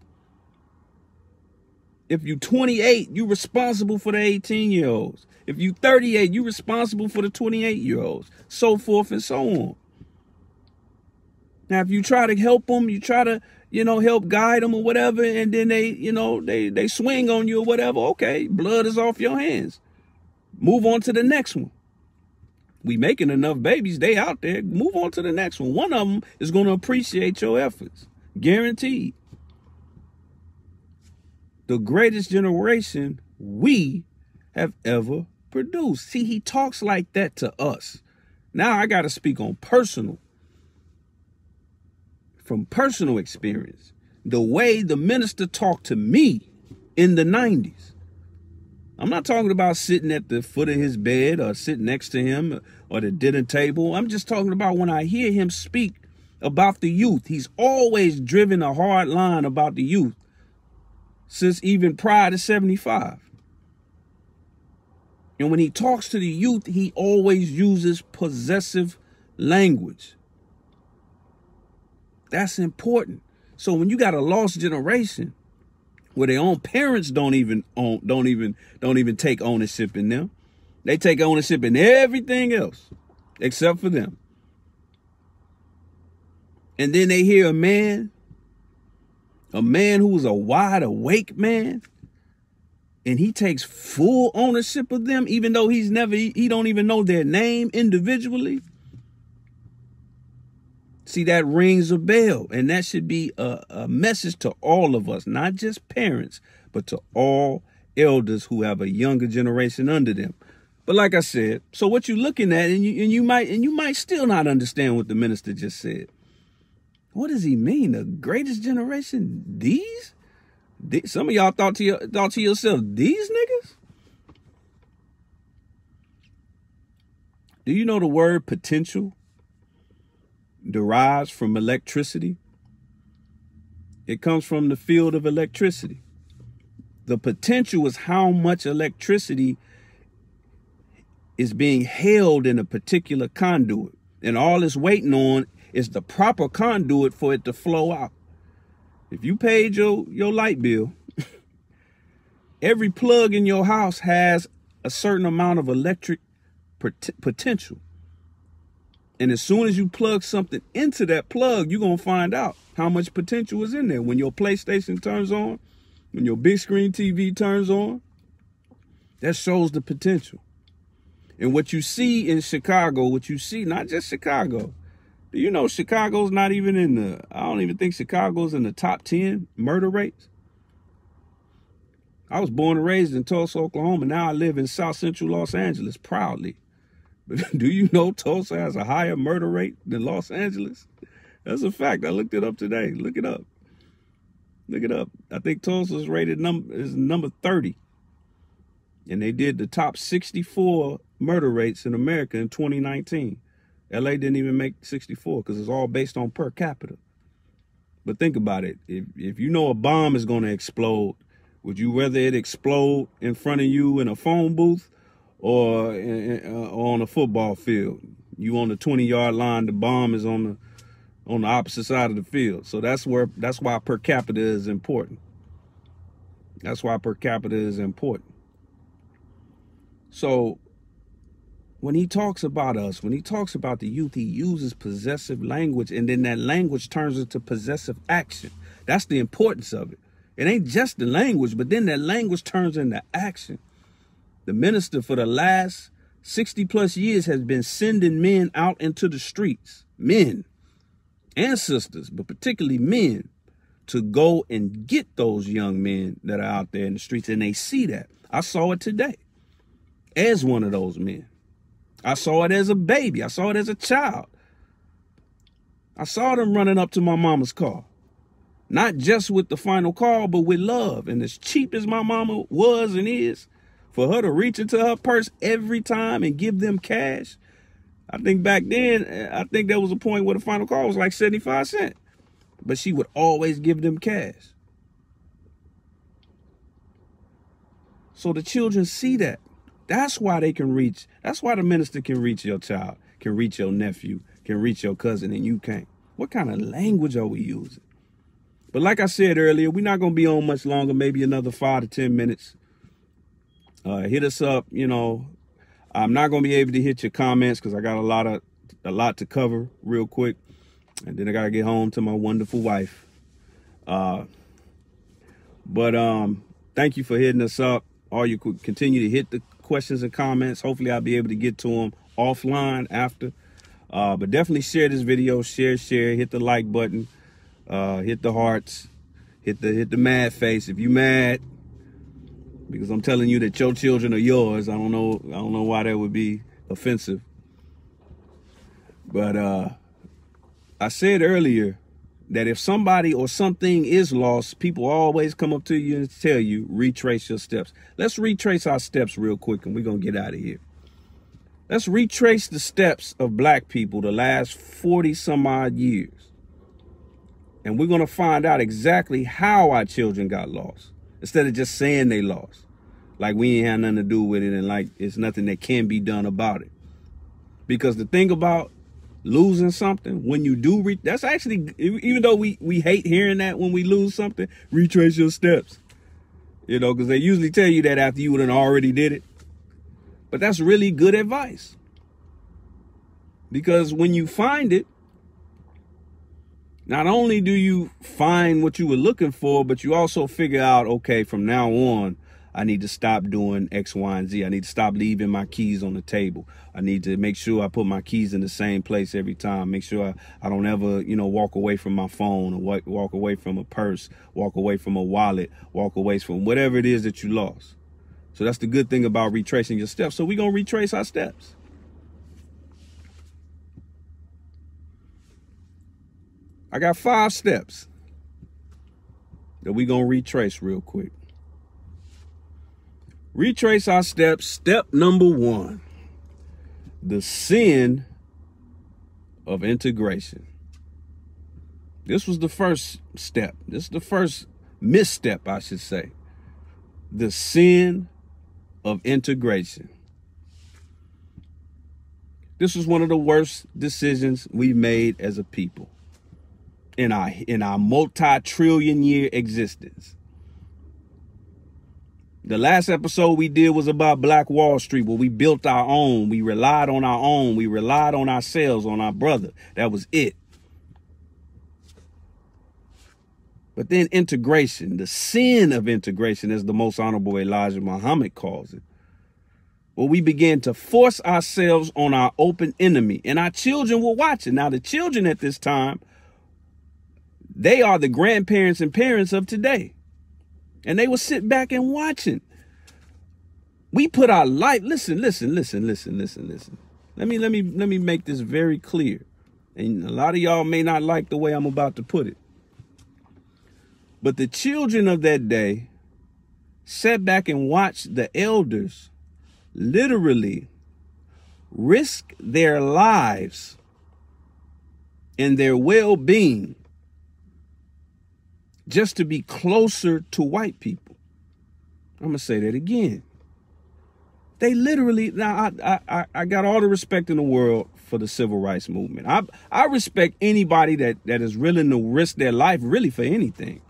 If you're 28, you're responsible for the 18-year-olds. If you're 38, you're responsible for the 28-year-olds. So forth and so on. Now, if you try to help them, you try to, help guide them or whatever, and then they swing on you or whatever, okay, blood is off your hands. Move on to the next one. We making enough babies, they out there. Move on to the next one. One of them is going to appreciate your efforts. Guaranteed. The greatest generation we have ever produced. See, he talks like that to us. Now I got to speak on from personal experience. The way the minister talked to me in the 90s. I'm not talking about sitting at the foot of his bed or sitting next to him or the dinner table. I'm just talking about when I hear him speak about the youth. He's always driven a hard line about the youth since even prior to 75. And when he talks to the youth, he always uses possessive language. That's important. So when you got a lost generation where their own parents don't even take ownership in them, they take ownership in everything else. except for them. And then they hear a man who was a wide awake man, and he takes full ownership of them, even though he don't even know their name individually. See, that rings a bell, and that should be a message to all of us, not just parents, but to all elders who have a younger generation under them. But like I said, so what you're looking at, and you might still not understand what the minister just said. What does he mean? The greatest generation? These? Some of y'all thought to yourself, these niggas? Do you know the word potential derives from electricity? It comes from the field of electricity. The potential is how much electricity is being held in a particular conduit. And all it's waiting on is the proper conduit for it to flow out. If you paid your light bill, every plug in your house has a certain amount of electric potential. And as soon as you plug something into that plug, you're going to find out how much potential is in there. When your PlayStation turns on, when your big screen TV turns on, that shows the potential. And what you see in Chicago, not just Chicago, do you know Chicago's not even I don't even think Chicago's in the top 10 murder rates? I was born and raised in Tulsa, Oklahoma. Now I live in South Central Los Angeles proudly. But do you know Tulsa has a higher murder rate than Los Angeles? That's a fact. I looked it up today. Look it up. Look it up. I think Tulsa is rated number 30. And they did the top 64 murder rates in America in 2019. LA didn't even make 64 because it's all based on per capita. But think about it. If you know a bomb is going to explode, would you rather it explode in front of you in a phone booth or on a football field? You on the 20-yard line, the bomb is on the opposite side of the field. So that's why per capita is important. That's why per capita is important. So when he talks about us, when he talks about the youth, he uses possessive language, and then that language turns into possessive action. That's the importance of it. It ain't just the language, but then that language turns into action. The minister for the last 60 plus years has been sending men out into the streets, men and sisters, but particularly men, to go and get those young men that are out there in the streets. And they see that. I saw it today as one of those men. I saw it as a baby. I saw it as a child. I saw them running up to my mama's car. Not just with the final call, but with love. And as cheap as my mama was and is, for her to reach into her purse every time and give them cash. I think back then, there was a point where the final call was like 75 cents. But she would always give them cash. So the children see that. That's why they can reach. That's why the minister can reach your child, can reach your nephew, can reach your cousin, and you can't. What kind of language are we using? But like I said earlier, we're not going to be on much longer, maybe another 5 to 10 minutes. Hit us up. You know, I'm not going to be able to hit your comments because I got a lot to cover real quick. And then I got to get home to my wonderful wife. But thank you for hitting us up. Or you could continue to hit the questions and comments. Hopefully I'll be able to get to them offline after. But definitely share this video. Share. Hit the like button. Hit the hearts. Hit the mad face if you mad. Because I'm telling you that your children are yours. I don't know why that would be offensive. But I said earlier that if somebody or something is lost, people always come up to you and tell you, retrace your steps. Let's retrace our steps real quick and we're going to get out of here. Let's retrace the steps of black people the last 40 some odd years. And we're going to find out exactly how our children got lost. Instead of just saying they lost. Like we ain't had nothing to do with it and like it's nothing that can be done about it. Because the thing about losing something, when you do, that's actually, even though we hate hearing that when we lose something, retrace your steps. You know, because they usually tell you that after you would have already did it. But that's really good advice. Because when you find it, not only do you find what you were looking for, but you also figure out, okay, from now on, I need to stop doing X, Y, and Z. I need to stop leaving my keys on the table. I need to make sure I put my keys in the same place every time. Make sure I don't ever, walk away from my phone or walk away from a purse, walk away from a wallet, walk away from whatever it is that you lost. So that's the good thing about retracing your steps. So we're going to retrace our steps. I got 5 steps that we're going to retrace real quick. Retrace our steps. Step number 1, the sin of integration. This was the first step. This is the first misstep, I should say. The sin of integration. This was one of the worst decisions we've made as a people in our multi-trillion year existence. The last episode we did was about Black Wall Street, where we built our own. We relied on our own. We relied on ourselves, on our brother. That was it. But then integration, the sin of integration, as the Most Honorable Elijah Muhammad calls it. Well, we began to force ourselves on our open enemy, and our children were watching. Now, the children at this time, they are the grandparents and parents of today. And they will sit back and watching. We put our life. Listen. Let me make this very clear. And a lot of y'all may not like the way I'm about to put it. But the children of that day sat back and watched the elders literally risk their lives and their well-being just to be closer to white people. I'm going to say that again. They literally, now I got all the respect in the world for the civil rights movement. I respect anybody that is willing to risk their life really for anything.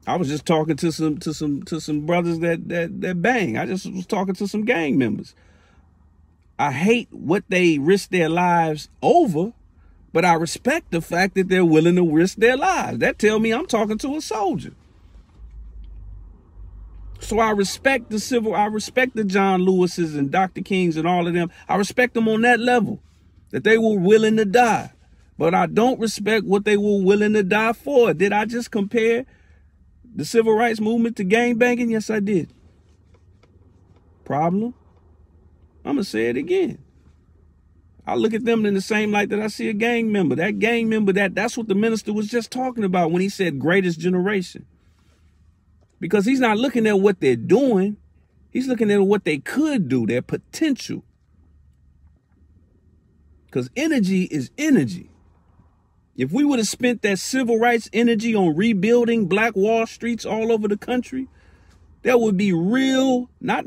I was just talking to some brothers that bang. I just was talking to some gang members. I hate what they risk their lives over, but I respect the fact that they're willing to risk their lives. That tell me I'm talking to a soldier. So I respect I respect the John Lewises and Dr. Kings and all of them. I respect them on that level, that they were willing to die. But I don't respect what they were willing to die for. Did I just compare the civil rights movement to gang banging? Yes, I did. Problem? I'm going to say it again. I look at them in the same light that I see a gang member. That gang member, that's what the minister was just talking about when he said greatest generation. Because he's not looking at what they're doing. He's looking at what they could do, their potential. Because energy is energy. If we would have spent that civil rights energy on rebuilding Black Wall Streets all over the country, there would be real, not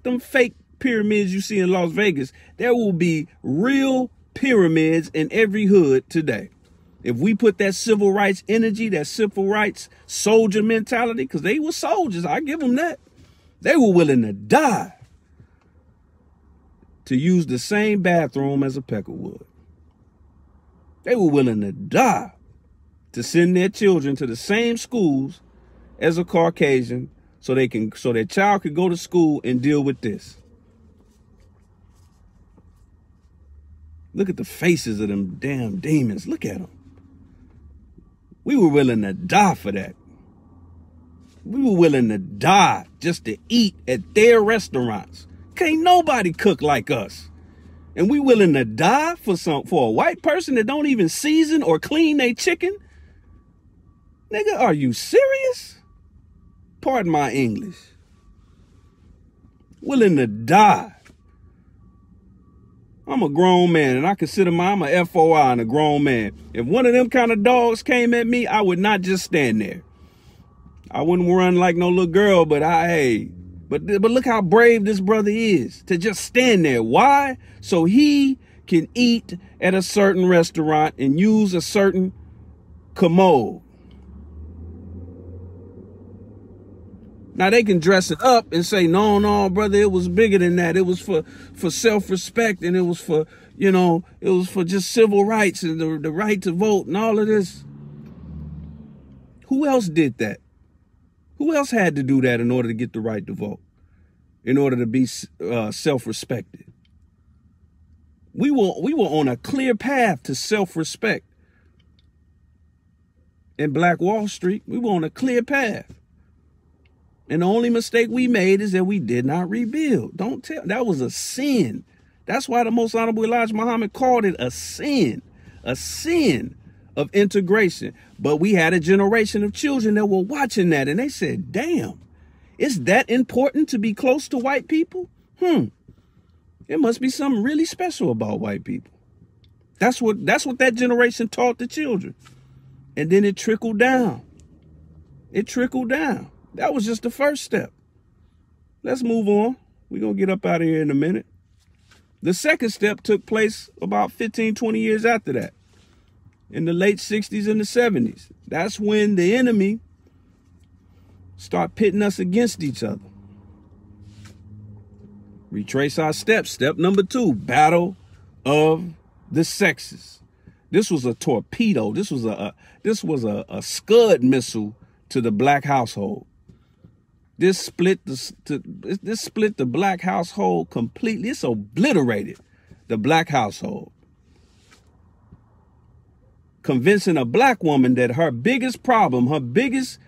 them fake pyramids you see in Las Vegas. There will be real pyramids in every hood today. If we put that civil rights energy, that civil rights soldier mentality, because they were soldiers, I give them that. They were willing to die to use the same bathroom as a Peckerwood. They were willing to die to send their children to the same schools as a Caucasian so their child could go to school and deal with this. Look at the faces of them damn demons. Look at them. We were willing to die for that. We were willing to die just to eat at their restaurants. Can't nobody cook like us. And we willing to die for a white person that don't even season or clean their chicken? Nigga, are you serious? Pardon my English. Willing to die. I'm a grown man, and I consider I'm a FOI and a grown man. If one of them kind of dogs came at me, I would not just stand there. I wouldn't run like no little girl, but but look how brave this brother is to just stand there. Why? So he can eat at a certain restaurant and use a certain commode. Now they can dress it up and say, no, brother, it was bigger than that. It was for self-respect, and it was for, you know, it was for just civil rights and the right to vote and all of this. Who else did that? Who else had to do that in order to get the right to vote? In order to be self-respected? We were on a clear path to self-respect. In Black Wall Street, we were on a clear path. And the only mistake we made is that we did not rebuild. Don't tell, that was a sin. That's why the Most Honorable Elijah Muhammad called it a sin of integration. But we had a generation of children that were watching that, and they said, damn, it's that important to be close to white people? It must be something really special about white people. That's what that generation taught the children. And then it trickled down. It trickled down. That was just the first step. Let's move on. We're going to get up out of here in a minute. The second step took place about 15, 20 years after that. In the late 60s and the 70s. That's when the enemy started pitting us against each other. Retrace our steps. Step number 2, battle of the sexes. This was a torpedo. This was a Scud missile to the black household. This split the black household completely. It's obliterated the black household. Convincing a black woman that her biggest problem, her biggest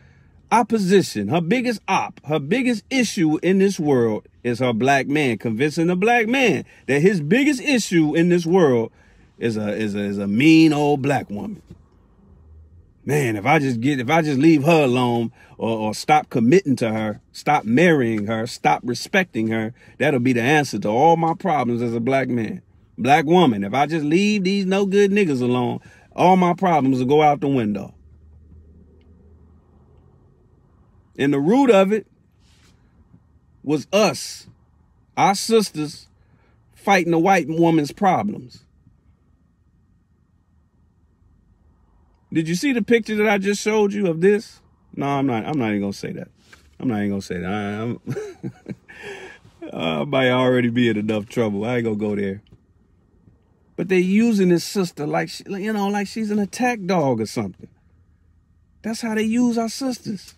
opposition, her biggest her biggest issue in this world is her black man. Convincing a black man that his biggest issue in this world is a mean old black woman. Man, if I just leave her alone or stop committing to her, stop marrying her, stop respecting her, that'll be the answer to all my problems as a black man. Black woman, if I just leave these no good niggas alone, all my problems will go out the window. And the root of it was us, our sisters, fighting the white woman's problems. Did you see the picture that I just showed you of this? No, I'm not even gonna say that. I'm not even gonna say that. I might already be in enough trouble. I ain't gonna go there. But they're using this sister like she's an attack dog or something. That's how they use our sisters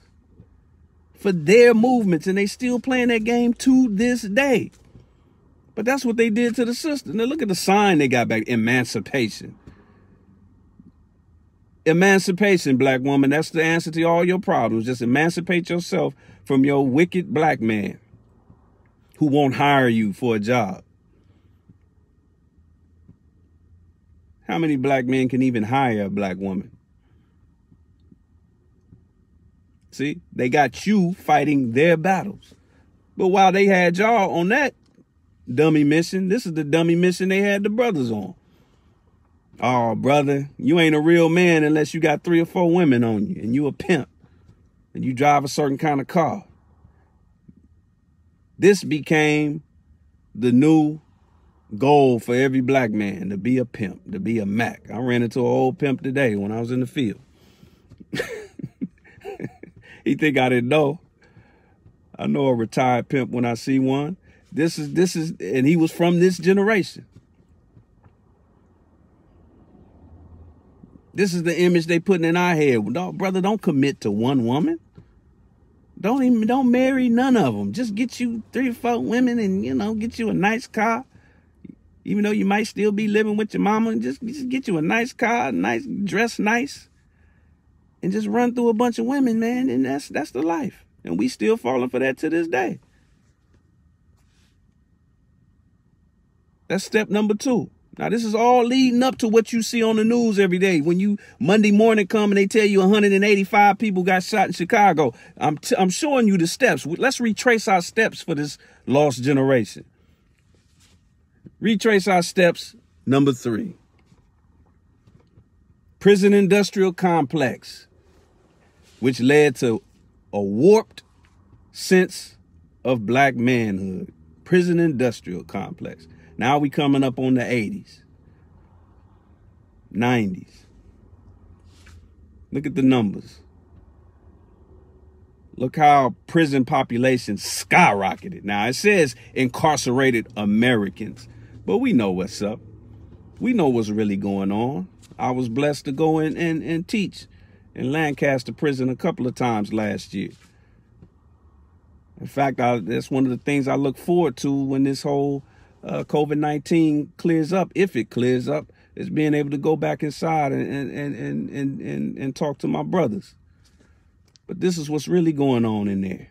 for their movements, and they still playing that game to this day. But that's what they did to the sister. Now look at the sign they got back: emancipation. Emancipation, black woman. That's the answer to all your problems. Just emancipate yourself from your wicked black man who won't hire you for a job. How many black men can even hire a black woman? See, they got you fighting their battles. But while they had y'all on that dummy mission, this is the dummy mission they had the brothers on. Oh, brother, you ain't a real man unless you got 3 or 4 women on you and you a pimp and you drive a certain kind of car. This became the new goal for every black man, to be a pimp, to be a Mac. I ran into an old pimp today when I was in the field. He think I didn't know. I know a retired pimp when I see one. This is, and he was from this generation. This is the image they putting in our head. No, brother, don't commit to one woman. Don't marry none of them. Just get you 3 or 4 women and, get you a nice car. Even though you might still be living with your mama, just get you a nice car, dress nice, and just run through a bunch of women, man. And that's the life. And we still falling for that to this day. That's step number 2. Now, this is all leading up to what you see on the news every day. When you Monday morning come and they tell you 185 people got shot in Chicago. I'm showing you the steps. Let's retrace our steps for this lost generation. Retrace our steps. Number 3. Prison industrial complex, which led to a warped sense of black manhood. Prison industrial complex. Now we coming up on the 80s, 90s. Look at the numbers. Look how prison population skyrocketed. Now, it says incarcerated Americans, but we know what's up. We know what's really going on. I was blessed to go in and teach in Lancaster prison a couple of times last year. In fact, that's one of the things I look forward to when this whole COVID-19 clears up, if it clears up, is being able to go back inside and talk to my brothers. But this is what's really going on in there.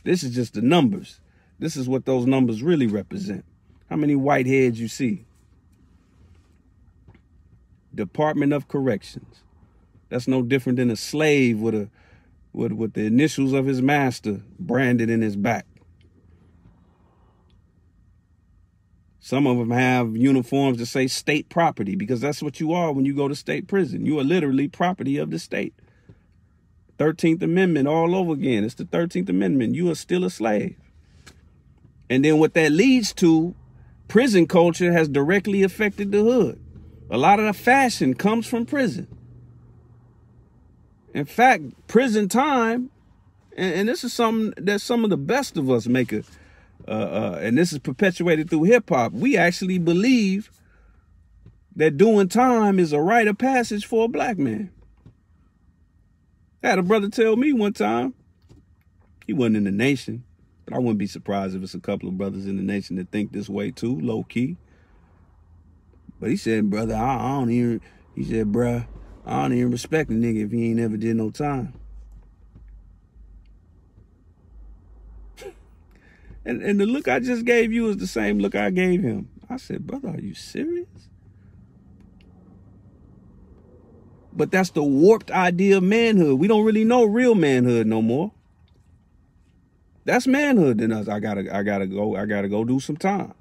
This is just the numbers. This is what those numbers really represent. How many white heads you see? Department of Corrections. That's no different than a slave with the initials of his master branded in his back. Some of them have uniforms that say state property, because that's what you are when you go to state prison. You are literally property of the state. 13th Amendment all over again. It's the 13th Amendment. You are still a slave. And then what that leads to, prison culture has directly affected the hood. A lot of the fashion comes from prison. In fact, prison time, and this is something that some of the best of us make and this is perpetuated through hip hop. We actually believe that doing time is a rite of passage for a black man. I had a brother tell me one time, he wasn't in the nation, but I wouldn't be surprised if it's a couple of brothers in the nation that think this way too, low key. But he said, brother, I don't even respect a nigga if he ain't never did no time. And the look I just gave you is the same look I gave him. I said, brother, are you serious? But that's the warped idea of manhood. We don't really know real manhood no more. That's manhood in us. I gotta go do some time.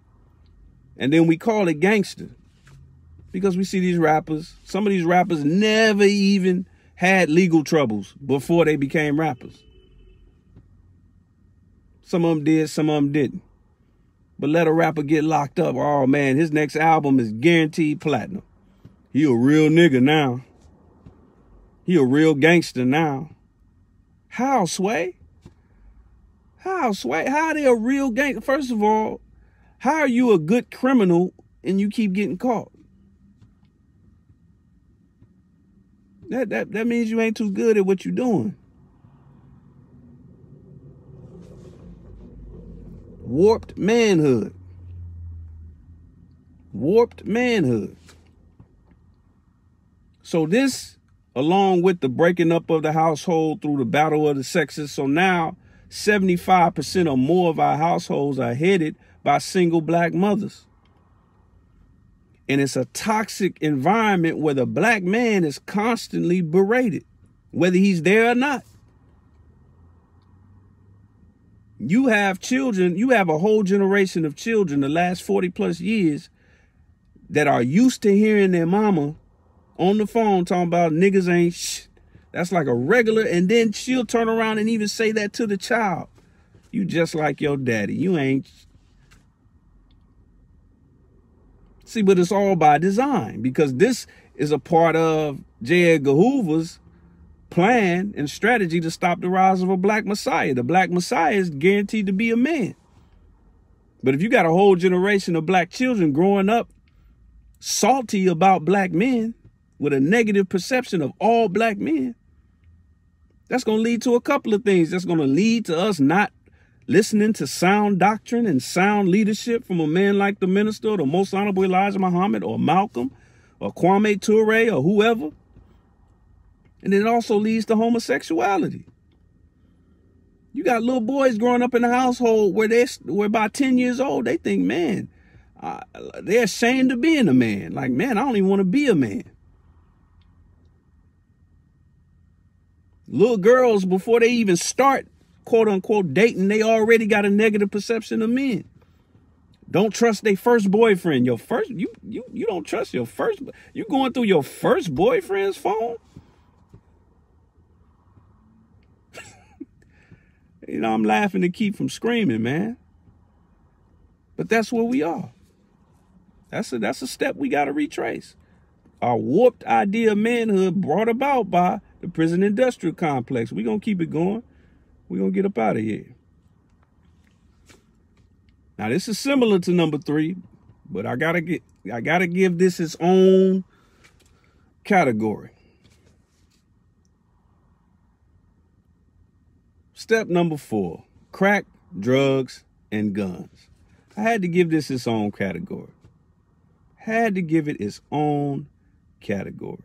And then we call it gangster. Because we see these rappers, some of these rappers never even had legal troubles before they became rappers. Some of them did, some of them didn't. But let a rapper get locked up. Oh man, his next album is guaranteed platinum. He a real nigga now. He a real gangster now. How, Sway? How, Sway? How are they a real gangster? First of all, how are you a good criminal and you keep getting caught? That means you ain't too good at what you're doing. Warped manhood. Warped manhood. So this, along with the breaking up of the household through the battle of the sexes, so now 75% or more of our households are headed by single black mothers. And it's a toxic environment where the black man is constantly berated, whether he's there or not. You have children, you have a whole generation of children the last 40 plus years that are used to hearing their mama on the phone talking about niggas ain't shit. That's like a regular, and then she'll turn around and even say that to the child. You just like your daddy. You ain't. See, but it's all by design, because this is a part of J. Edgar Hoover's plan and strategy to stop the rise of a black messiah. The black messiah is guaranteed to be a man. But if you got a whole generation of black children growing up salty about black men with a negative perception of all black men, that's going to lead to a couple of things. That's going to lead to us not listening to sound doctrine and sound leadership from a man like the minister, the Most Honorable Elijah Muhammad, or Malcolm, or Kwame Ture, or whoever. And it also leads to homosexuality. You got little boys growing up in a household where by 10 years old, they think, man, they're ashamed of being a man. Like, man, I don't even want to be a man. Little girls, before they even start, quote unquote, dating, they already got a negative perception of men. Don't trust their first boyfriend. You don't trust your first. You going through your first boyfriend's phone? You know, I'm laughing to keep from screaming, man. But that's where we are. That's a step we got to retrace. Our warped idea of manhood brought about by the prison industrial complex. We're going to keep it going. We're going to get up out of here. Now, this is similar to number 3, but I gotta give this its own category. Step number 4, crack, drugs, and guns. I had to give this its own category. Had to give it its own category.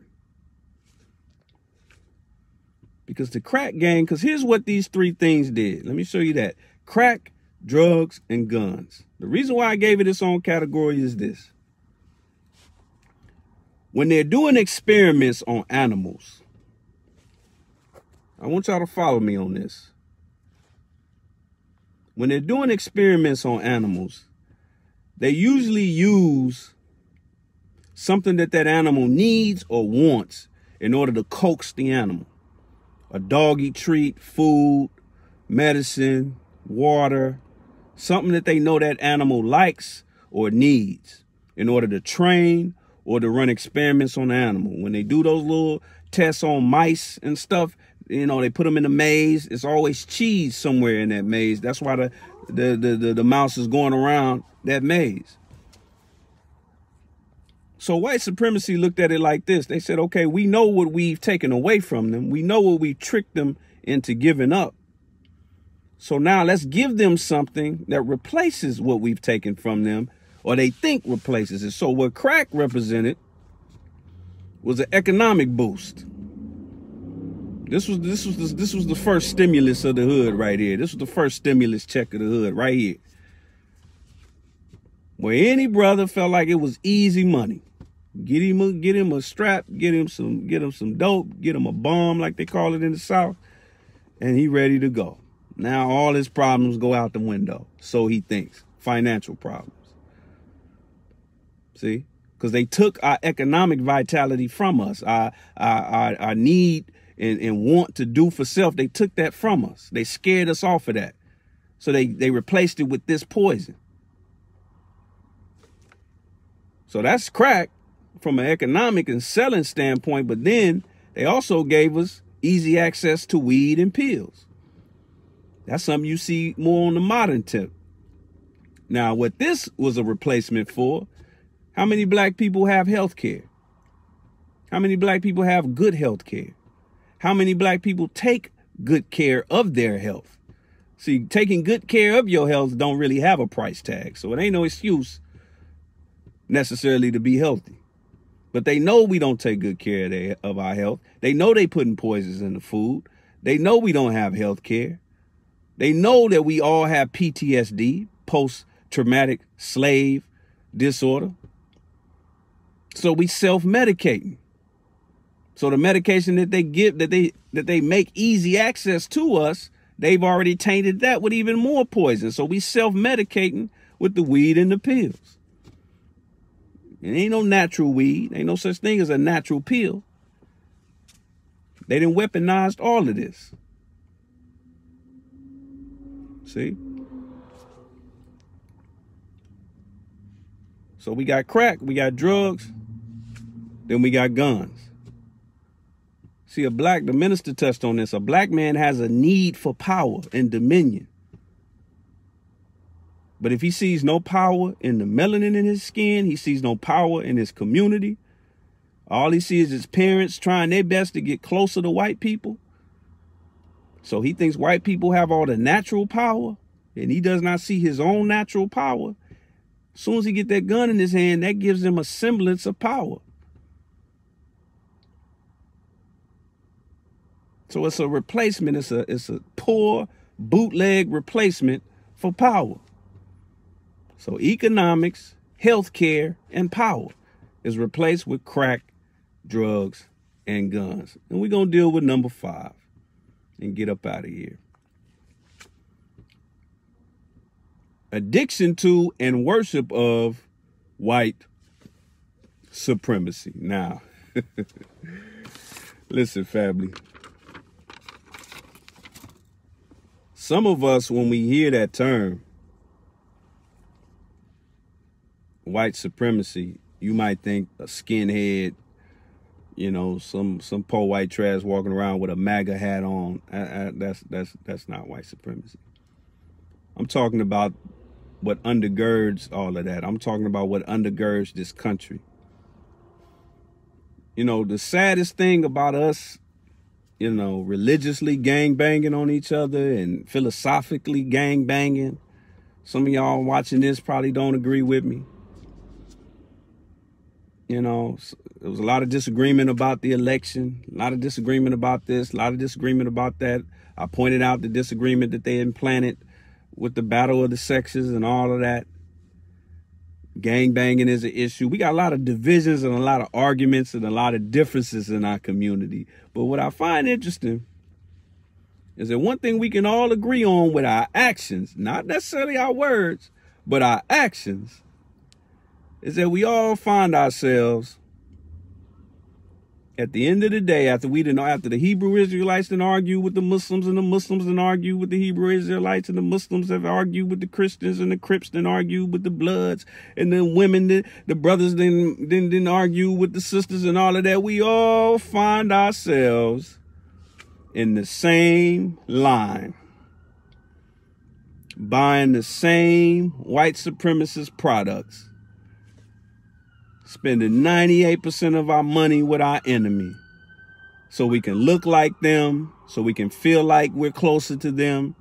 Because the crack gang, because here's what these 3 things did. Let me show you that. Crack, drugs, and guns. The reason why I gave it its own category is this. When they're doing experiments on animals, I want y'all to follow me on this. When they're doing experiments on animals, they usually use something that animal needs or wants in order to coax the animal. A doggy treat, food, medicine, water, something that they know that animal likes or needs in order to train or to run experiments on the animal. When they do those little tests on mice and stuff, you know, they put them in a maze. It's always cheese somewhere in that maze. That's why the mouse is going around that maze. So white supremacy looked at it like this. They said, okay, we know what we've taken away from them. We know what we tricked them into giving up. So now let's give them something that replaces what we've taken from them, or they think replaces it. So what crack represented was an economic boost. This was the first stimulus of the hood right here. This was the first stimulus check of the hood right here. Where any brother felt like it was easy money. Get him a strap, get him some dope, get him a bomb like they call it in the South, and he ready to go. Now all his problems go out the window. So he thinks. Financial problems. See? Because they took our economic vitality from us. Our need and want to do for self. They took that from us. They scared us off of that. So they replaced it with this poison. So that's crack from an economic and selling standpoint. But then they also gave us easy access to weed and pills. That's something you see more on the modern tip. Now, what this was a replacement for, how many black people have health care? How many black people have good health care? How many black people take good care of their health? See, taking good care of your health don't really have a price tag. So it ain't no excuse necessarily to be healthy. But they know we don't take good care of our health. They know they putting poisons in the food. They know we don't have health care. They know that we all have PTSD, post-traumatic slave disorder. So we self-medicating. So the medication that they give, that they make easy access to us, they've already tainted that with even more poison. So we self-medicating with the weed and the pills. It ain't no natural weed. Ain't no such thing as a natural pill. They done weaponized all of this. See? So we got crack, we got drugs, then we got guns. See, the minister touched on this. A black man has a need for power and dominion. But if he sees no power in the melanin in his skin, he sees no power in his community, all he sees is his parents trying their best to get closer to white people. So he thinks white people have all the natural power, and he does not see his own natural power. As soon as he get that gun in his hand, that gives him a semblance of power. So it's a replacement. It's a poor bootleg replacement for power. So economics, healthcare, and power is replaced with crack, drugs, and guns. And we're going to deal with number 5 and get up out of here. Addiction to and worship of white supremacy. Now, listen, family. Some of us, when we hear that term, white supremacy, you might think a skinhead, You know, some poor white trash walking around with a MAGA hat on. That's not white supremacy. I'm talking about what undergirds all of that. I'm talking about what undergirds this country. You know, the saddest thing about us, you know, religiously gangbanging on each other and philosophically gangbanging. Some of y'all watching this probably don't agree with me. You know, there was a lot of disagreement about the election, a lot of disagreement about this, a lot of disagreement about that. I pointed out the disagreement that they implanted with the battle of the sexes and all of that. Gangbanging is an issue. We got a lot of divisions and a lot of arguments and a lot of differences in our community. But what I find interesting is that one thing we can all agree on with our actions, not necessarily our words, but our actions, is that we all find ourselves at the end of the day, after the Hebrew Israelites didn't argue with the Muslims and the Muslims didn't argue with the Hebrew Israelites and the Muslims have argued with the Christians and the Crips didn't argue with the Bloods and the women, the brothers didn't argue with the sisters and all of that. We all find ourselves in the same line, buying the same white supremacist products, spending 98% of our money with our enemy so we can look like them, so we can feel like we're closer to them,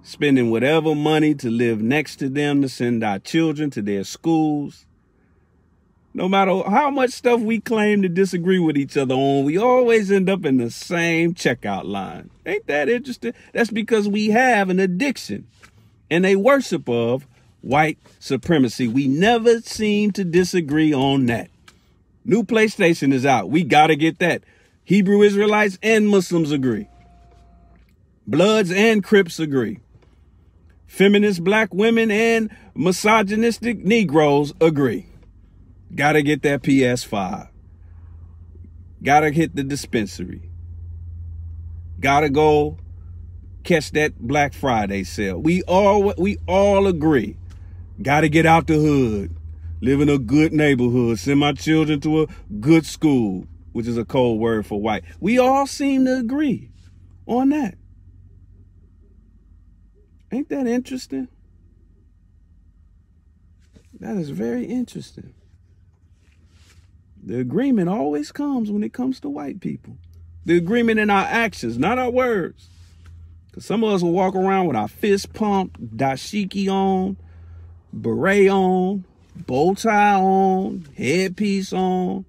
spending whatever money to live next to them, to send our children to their schools. No matter how much stuff we claim to disagree with each other on, we always end up in the same checkout line. Ain't that interesting? That's because we have an addiction and a worship of white supremacy. We never seem to disagree on that. New PlayStation is out. We got to get that. Hebrew Israelites and Muslims agree. Bloods and Crips agree. Feminist black women and misogynistic Negroes agree. Got to get that PS5. Got to hit the dispensary. Got to go catch that Black Friday sale. We all agree. Got to get out the hood, live in a good neighborhood, send my children to a good school, which is a code word for white. We all seem to agree on that. Ain't that interesting? That is very interesting. The agreement always comes when it comes to white people. The agreement in our actions, not our words. Because some of us will walk around with our fist pumped, dashiki on, beret on, bow tie on, headpiece on,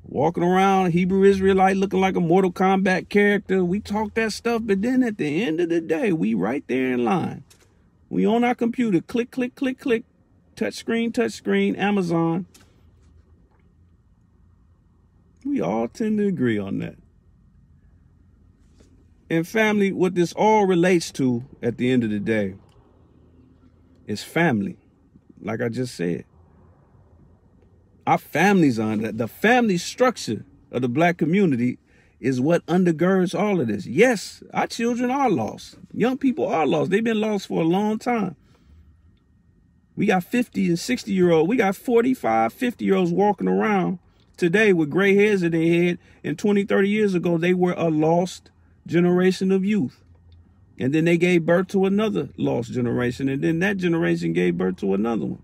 walking around Hebrew Israelite looking like a Mortal Kombat character. We talk that stuff, but then at the end of the day, we right there in line. We on our computer, click, click, click, click, touch screen, Amazon. We all tend to agree on that. And family, what this all relates to at the end of the day is family. Like I just said, our families are under the family structure of the black community is what undergirds all of this. Yes, our children are lost. Young people are lost. They've been lost for a long time. We got 50 and 60-year-olds. We got 45, 50-year-olds walking around today with gray hairs in their head. And 20, 30 years ago, they were a lost generation of youth. And then they gave birth to another lost generation. And then that generation gave birth to another one.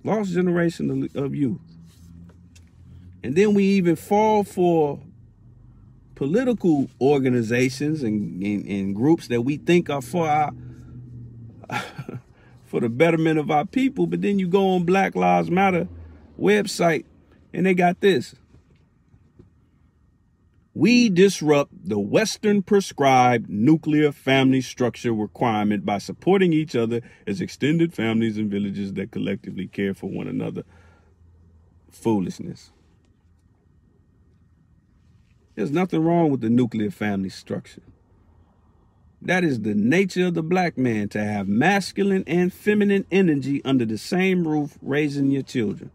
Lost generation of youth. And then we even fall for political organizations and groups that we think are for our for the betterment of our people. But then you go on Black Lives Matter website and they got this. We disrupt the Western prescribed nuclear family structure requirement by supporting each other as extended families and villages that collectively care for one another. Foolishness. There's nothing wrong with the nuclear family structure. That is the nature of the black man, to have masculine and feminine energy under the same roof raising your children.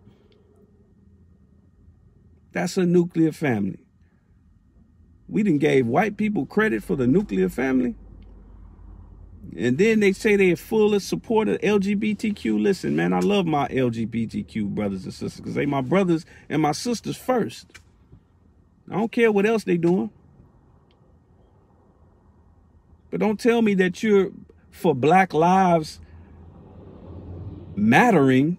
That's a nuclear family. We done gave white people credit for the nuclear family. And then they say they're full support of LGBTQ. Listen, man, I love my LGBTQ brothers and sisters because they my brothers and my sisters first. I don't care what else they doing. But don't tell me that you're for Black Lives Mattering,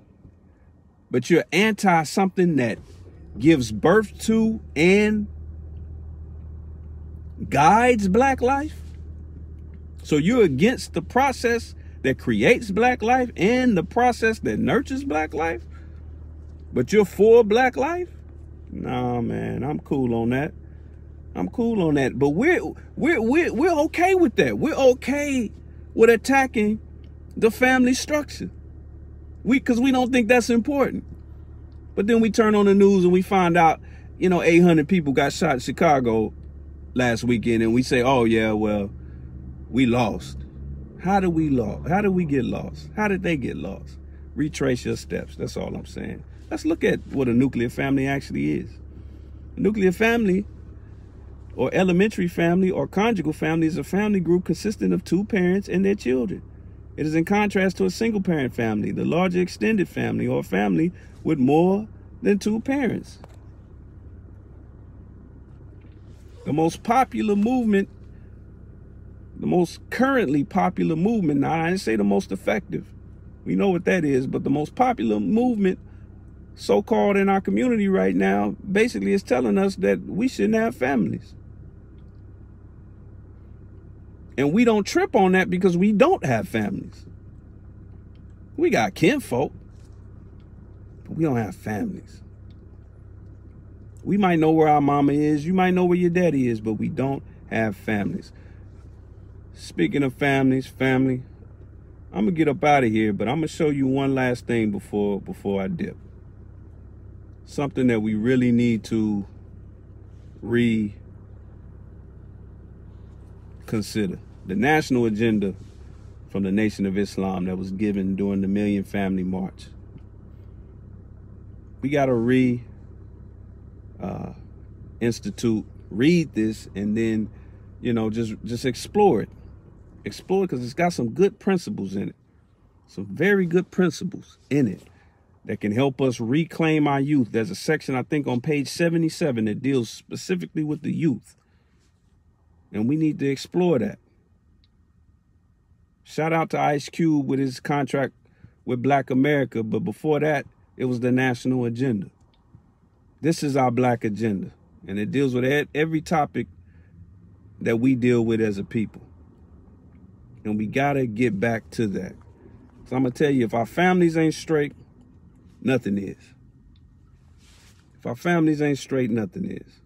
but you're anti something that gives birth to and guides Black life. So you're against the process that creates Black life and the process that nurtures Black life, but you're for Black life? Nah, man, I'm cool on that. I'm cool on that. But we're okay with that. We're okay with attacking the family structure. Because we don't think that's important. But then we turn on the news and we find out, 800 people got shot in Chicago last weekend, and we say, oh yeah, well, we lost. How did we lost? How did we get lost? How did they get lost? Retrace your steps. That's all I'm saying. Let's look at what a nuclear family actually is. A nuclear family, or elementary family, or conjugal family, is a family group consisting of two parents and their children. It is in contrast to a single parent family, the larger extended family, or family with more than two parents. The most popular movement, the most currently popular movement, now I didn't say the most effective, we know what that is, but the most popular movement, so-called in our community right now, basically is telling us that we shouldn't have families. And we don't trip on that because we don't have families. We got kinfolk, but we don't have families. We might know where our mama is, you might know where your daddy is, but we don't have families. Speaking of families, family, I'm gonna get up out of here, but I'm gonna show you one last thing before I dip. Something that we really need to reconsider. The national agenda from the Nation of Islam that was given during the Million Family March. We got to institute, read this, and then, just explore it. Explore it because it's got some good principles in it. Some very good principles in it that can help us reclaim our youth. There's a section, I think, on page 77 that deals specifically with the youth. And we need to explore that. Shout out to Ice Cube with his contract with Black America. But before that, it was the national agenda. This is our Black agenda. And it deals with every topic that we deal with as a people. And we got to get back to that. So I'm going to tell you, if our families ain't straight, nothing is. If our families ain't straight, nothing is.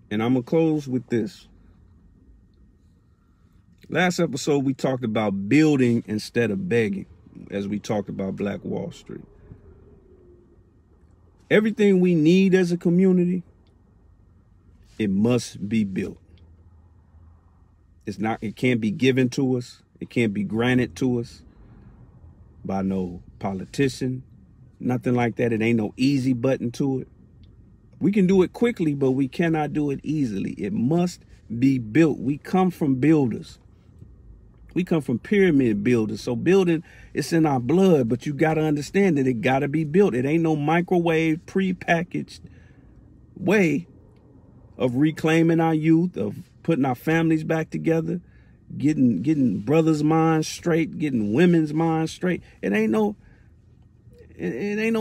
And I'm going to close with this. Last episode, we talked about building instead of begging, as we talked about Black Wall Street. Everything we need as a community, it must be built. It can't be given to us. It can't be granted to us by no politician, nothing like that. It ain't no easy button to it. We can do it quickly, but we cannot do it easily. It must be built. We come from builders. We come from pyramid builders. So building, it's in our blood, but you got to understand that it got to be built. It ain't no microwave, prepackaged way of reclaiming our youth, of putting our families back together, getting brothers' minds straight, getting women's minds straight. It ain't no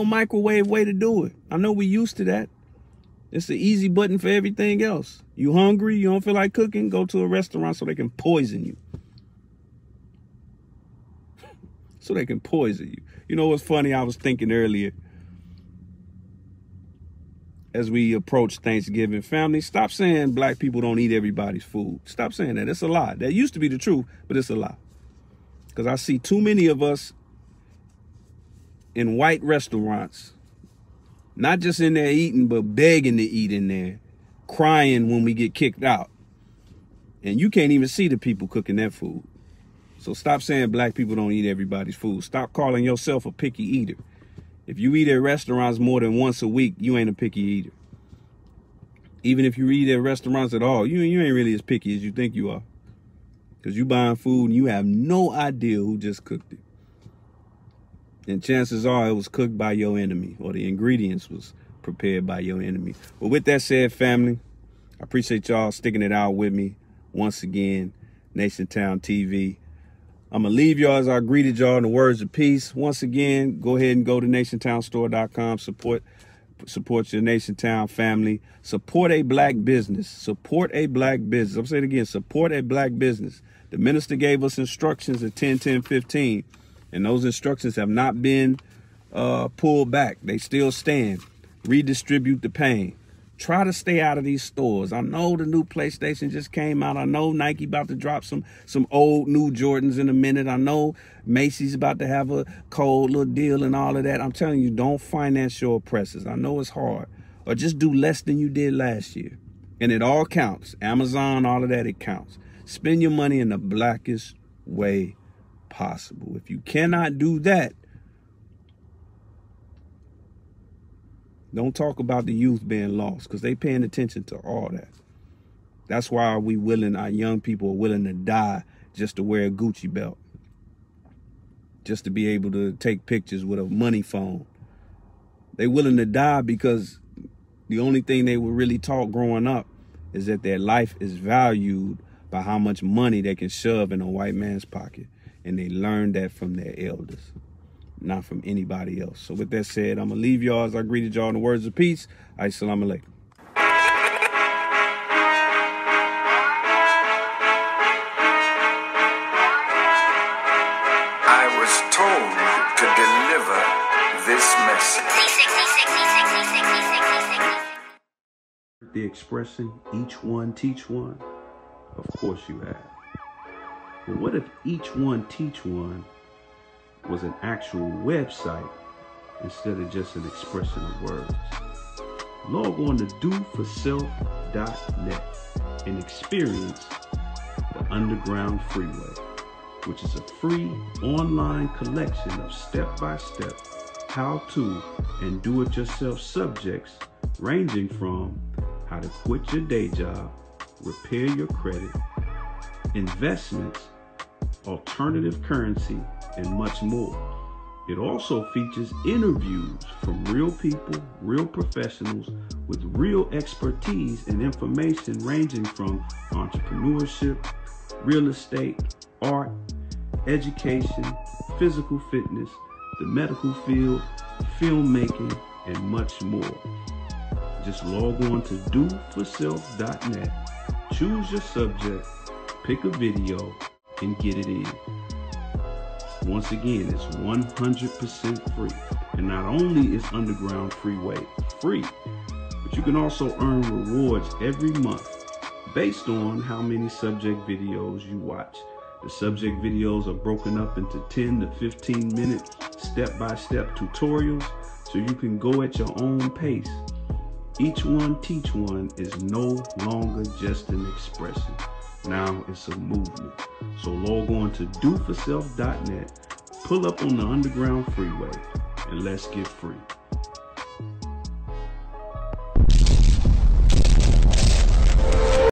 microwave way to do it. I know we used to that. It's the easy button for everything else. You hungry, you don't feel like cooking, go to a restaurant so they can poison you. So they can poison you. You know what's funny? I was thinking earlier, as we approach Thanksgiving, family, stop saying Black people don't eat everybody's food. Stop saying that. It's a lie. That used to be the truth, but it's a lie. Because I see too many of us in white restaurants, not just in there eating, but begging to eat in there, crying when we get kicked out. And you can't even see the people cooking that food. So stop saying Black people don't eat everybody's food. Stop calling yourself a picky eater. If you eat at restaurants more than once a week, you ain't a picky eater. Even if you eat at restaurants at all, you ain't really as picky as you think you are. Because you buying food and you have no idea who just cooked it. And chances are it was cooked by your enemy, or the ingredients was prepared by your enemy. But with that said, family, I appreciate y'all sticking it out with me. Once again, Nationtown TV. I'm going to leave y'all as I greeted y'all in the words of peace. Once again, go ahead and go to nationtownstore.com. Support your Nationtown family. Support a black business. Support a black business. I'm saying it again, support a black business. The minister gave us instructions at 10-10-15, and those instructions have not been pulled back. They still stand. Redistribute the pain. Try to stay out of these stores. I know the new PlayStation just came out. I know Nike about to drop some old new Jordans in a minute. I know Macy's about to have a cold little deal and all of that. I'm telling you, don't finance your oppressors. I know it's hard. Or just do less than you did last year. And it all counts. Amazon, all of that, it counts. Spend your money in the blackest way possible. If you cannot do that, don't talk about the youth being lost, because they paying attention to all that. That's why our young people are willing to die just to wear a Gucci belt. Just to be able to take pictures with a money phone. They willing to die because the only thing they were really taught growing up is that their life is valued by how much money they can shove in a white man's pocket. And they learned that from their elders, not from anybody else. So with that said, I'm going to leave y'all as I greeted y'all in the words of peace. Assalamu alaikum. I was told to deliver this message. The expression, each one teach one? Of course you have. But what if each one teach one was an actual website instead of just an expression of words? Log on to doforself.net and experience the Underground Freeway, which is a free online collection of step-by-step how-to and do-it-yourself subjects ranging from how to quit your day job, repair your credit, investments, alternative currency, and much more. It also features interviews from real people, real professionals with real expertise and information ranging from entrepreneurship, real estate, art, education, physical fitness, the medical field, filmmaking, and much more. Just log on to doforself.net, choose your subject, pick a video, and get it in. Once again, it's 100% free. And not only is Underground Freeway free, but you can also earn rewards every month based on how many subject videos you watch. The subject videos are broken up into 10 to 15 minute step-by-step tutorials, so you can go at your own pace. Each one teach one is no longer just an expression. Now it's a movement. So log on to doforself.net, pull up on the Underground Freeway, and let's get free.